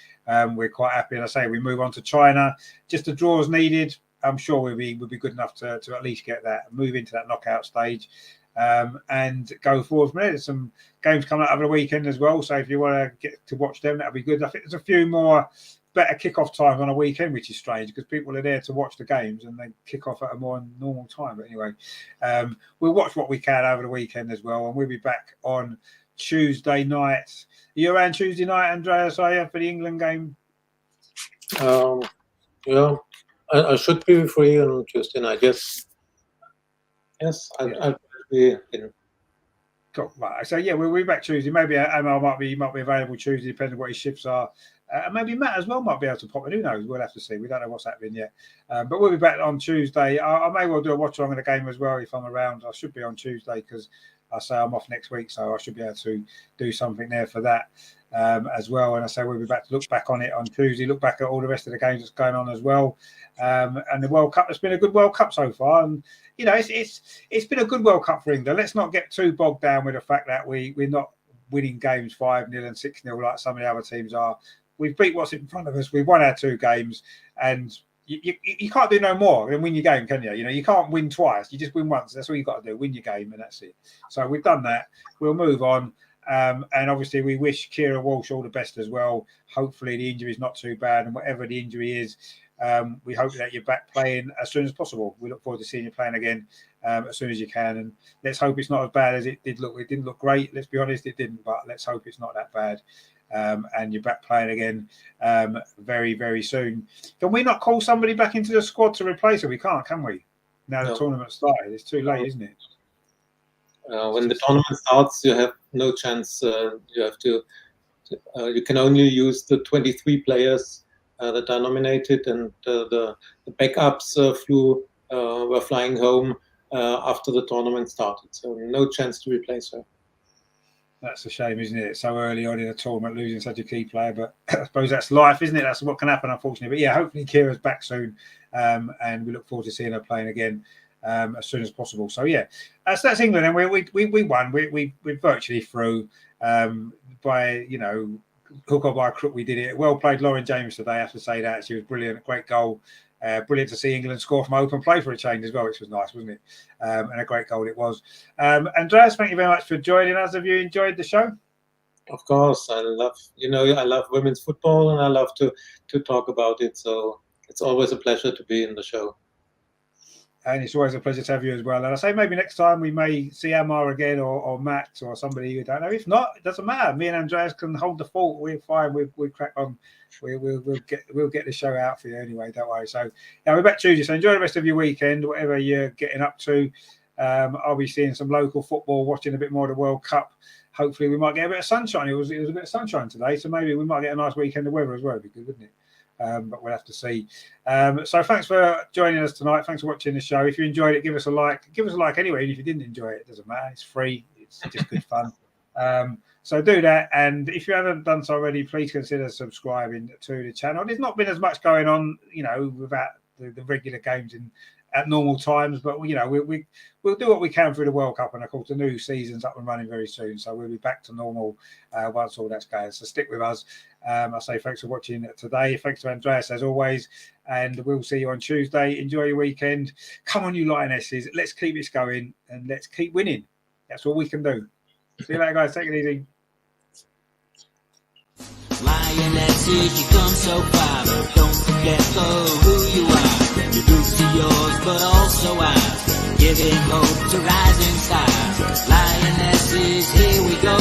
we're quite happy. And I say we move on to China. Just the draws needed. I'm sure we'll be good enough to at least get that, move into that knockout stage. And go forward from there. There's some games coming up over the weekend as well. So if you want to get to watch them, that'll be good. I think there's a few more better kick-off times on a weekend, which is strange because people are there to watch the games and they kick off at a more normal time. But anyway, we'll watch what we can over the weekend as well. And we'll be back on Tuesday night. Are you around Tuesday night, Andreas, are you, for the England game? Yeah, I should be free on Tuesday night, yes. Yes, I'll be in. Cool. Right. So yeah, we'll be back Tuesday. Maybe Amal might be available Tuesday, depending on what his shifts are. Maybe Matt as well might be able to pop in. Who knows? We'll have to see. We don't know what's happening yet. But we'll be back on Tuesday. I may well do a watch along of the game as well if I'm around. I should be on Tuesday because I say I'm off next week, so I should be able to do something there for that as well. And I say we'll be back to look back on it on Tuesday, look back at all the rest of the games that's going on as well. And the World Cup has been a good World Cup so far. And it's been a good World Cup for England. Let's not get too bogged down with the fact that we're not winning games 5-0 and 6-0 like some of the other teams are. We've beat what's in front of us. We've won our 2 games, and you can't do no more than win your game, can you? You can't win twice. You just win once. That's all you got to do. Win your game, and that's it. So we've done that. We'll move on. And obviously, we wish Kira Walsh all the best as well. Hopefully, the injury is not too bad, and whatever the injury is, we hope that you're back playing as soon as possible. We look forward to seeing you playing again as soon as you can, and let's hope it's not as bad as it did look. It didn't look great. Let's be honest, it didn't. But let's hope it's not that bad. And you're back playing again very, very soon. Can we not call somebody back into the squad to replace her? We can't, can we? Now the tournament started. It's too late, isn't it? When the tournament starts, you have no chance. You have to. You can only use the 23 players that are nominated, and the backups were flying home after the tournament started. So no chance to replace her. That's a shame, isn't it? So early on in the tournament, losing such a key player. But I suppose that's life, isn't it? That's what can happen, unfortunately. But yeah, hopefully Kira's back soon. And we look forward to seeing her playing again as soon as possible. So yeah, so that's England. And we won. We're virtually through by, hook or by crook. We did it. Well played Lauren James today. I have to say that. She was brilliant. Great goal. Brilliant to see England score from open play for a change as well, which was nice, wasn't it? And a great goal it was. Andreas, thank you very much for joining us. Have you enjoyed the show? Of course, I love women's football, and I love to talk about it. So it's always a pleasure to be in the show. And it's always a pleasure to have you as well. And I say maybe next time we may see Amar again or Matt or somebody you don't know. If not, it doesn't matter. Me and Andreas can hold the fort. We're fine. We'll crack on. We'll get the show out for you anyway. Don't worry. So yeah, we're back Tuesday. So enjoy the rest of your weekend, whatever you're getting up to. I'll be seeing some local football, watching a bit more of the World Cup. Hopefully we might get a bit of sunshine. It was a bit of sunshine today, so maybe we might get a nice weekend of weather as well. It'd be good, wouldn't it? But we'll have to see. So thanks for joining us tonight. Thanks for watching the show. If you enjoyed it, give us a like. Give us a like anyway. And if you didn't enjoy it, it doesn't matter. It's free. It's just good fun. So do that. And if you haven't done so already, please consider subscribing to the channel. There's not been as much going on, without the regular games at normal times. But, we'll do what we can through the World Cup. And, of course, the new season's up and running very soon. So we'll be back to normal once all that's going. So stick with us. I say thanks for watching today. Thanks to Andreas, as always. And we'll see you on Tuesday. Enjoy your weekend. Come on, you Lionesses. Let's keep this going and let's keep winning. That's all we can do. See you later, guys. Take it easy. Lionesses, you come so far, but don't forget who you are. Your roots are yours, but also ours. Giving hope to rising stars. Lionesses, here we go.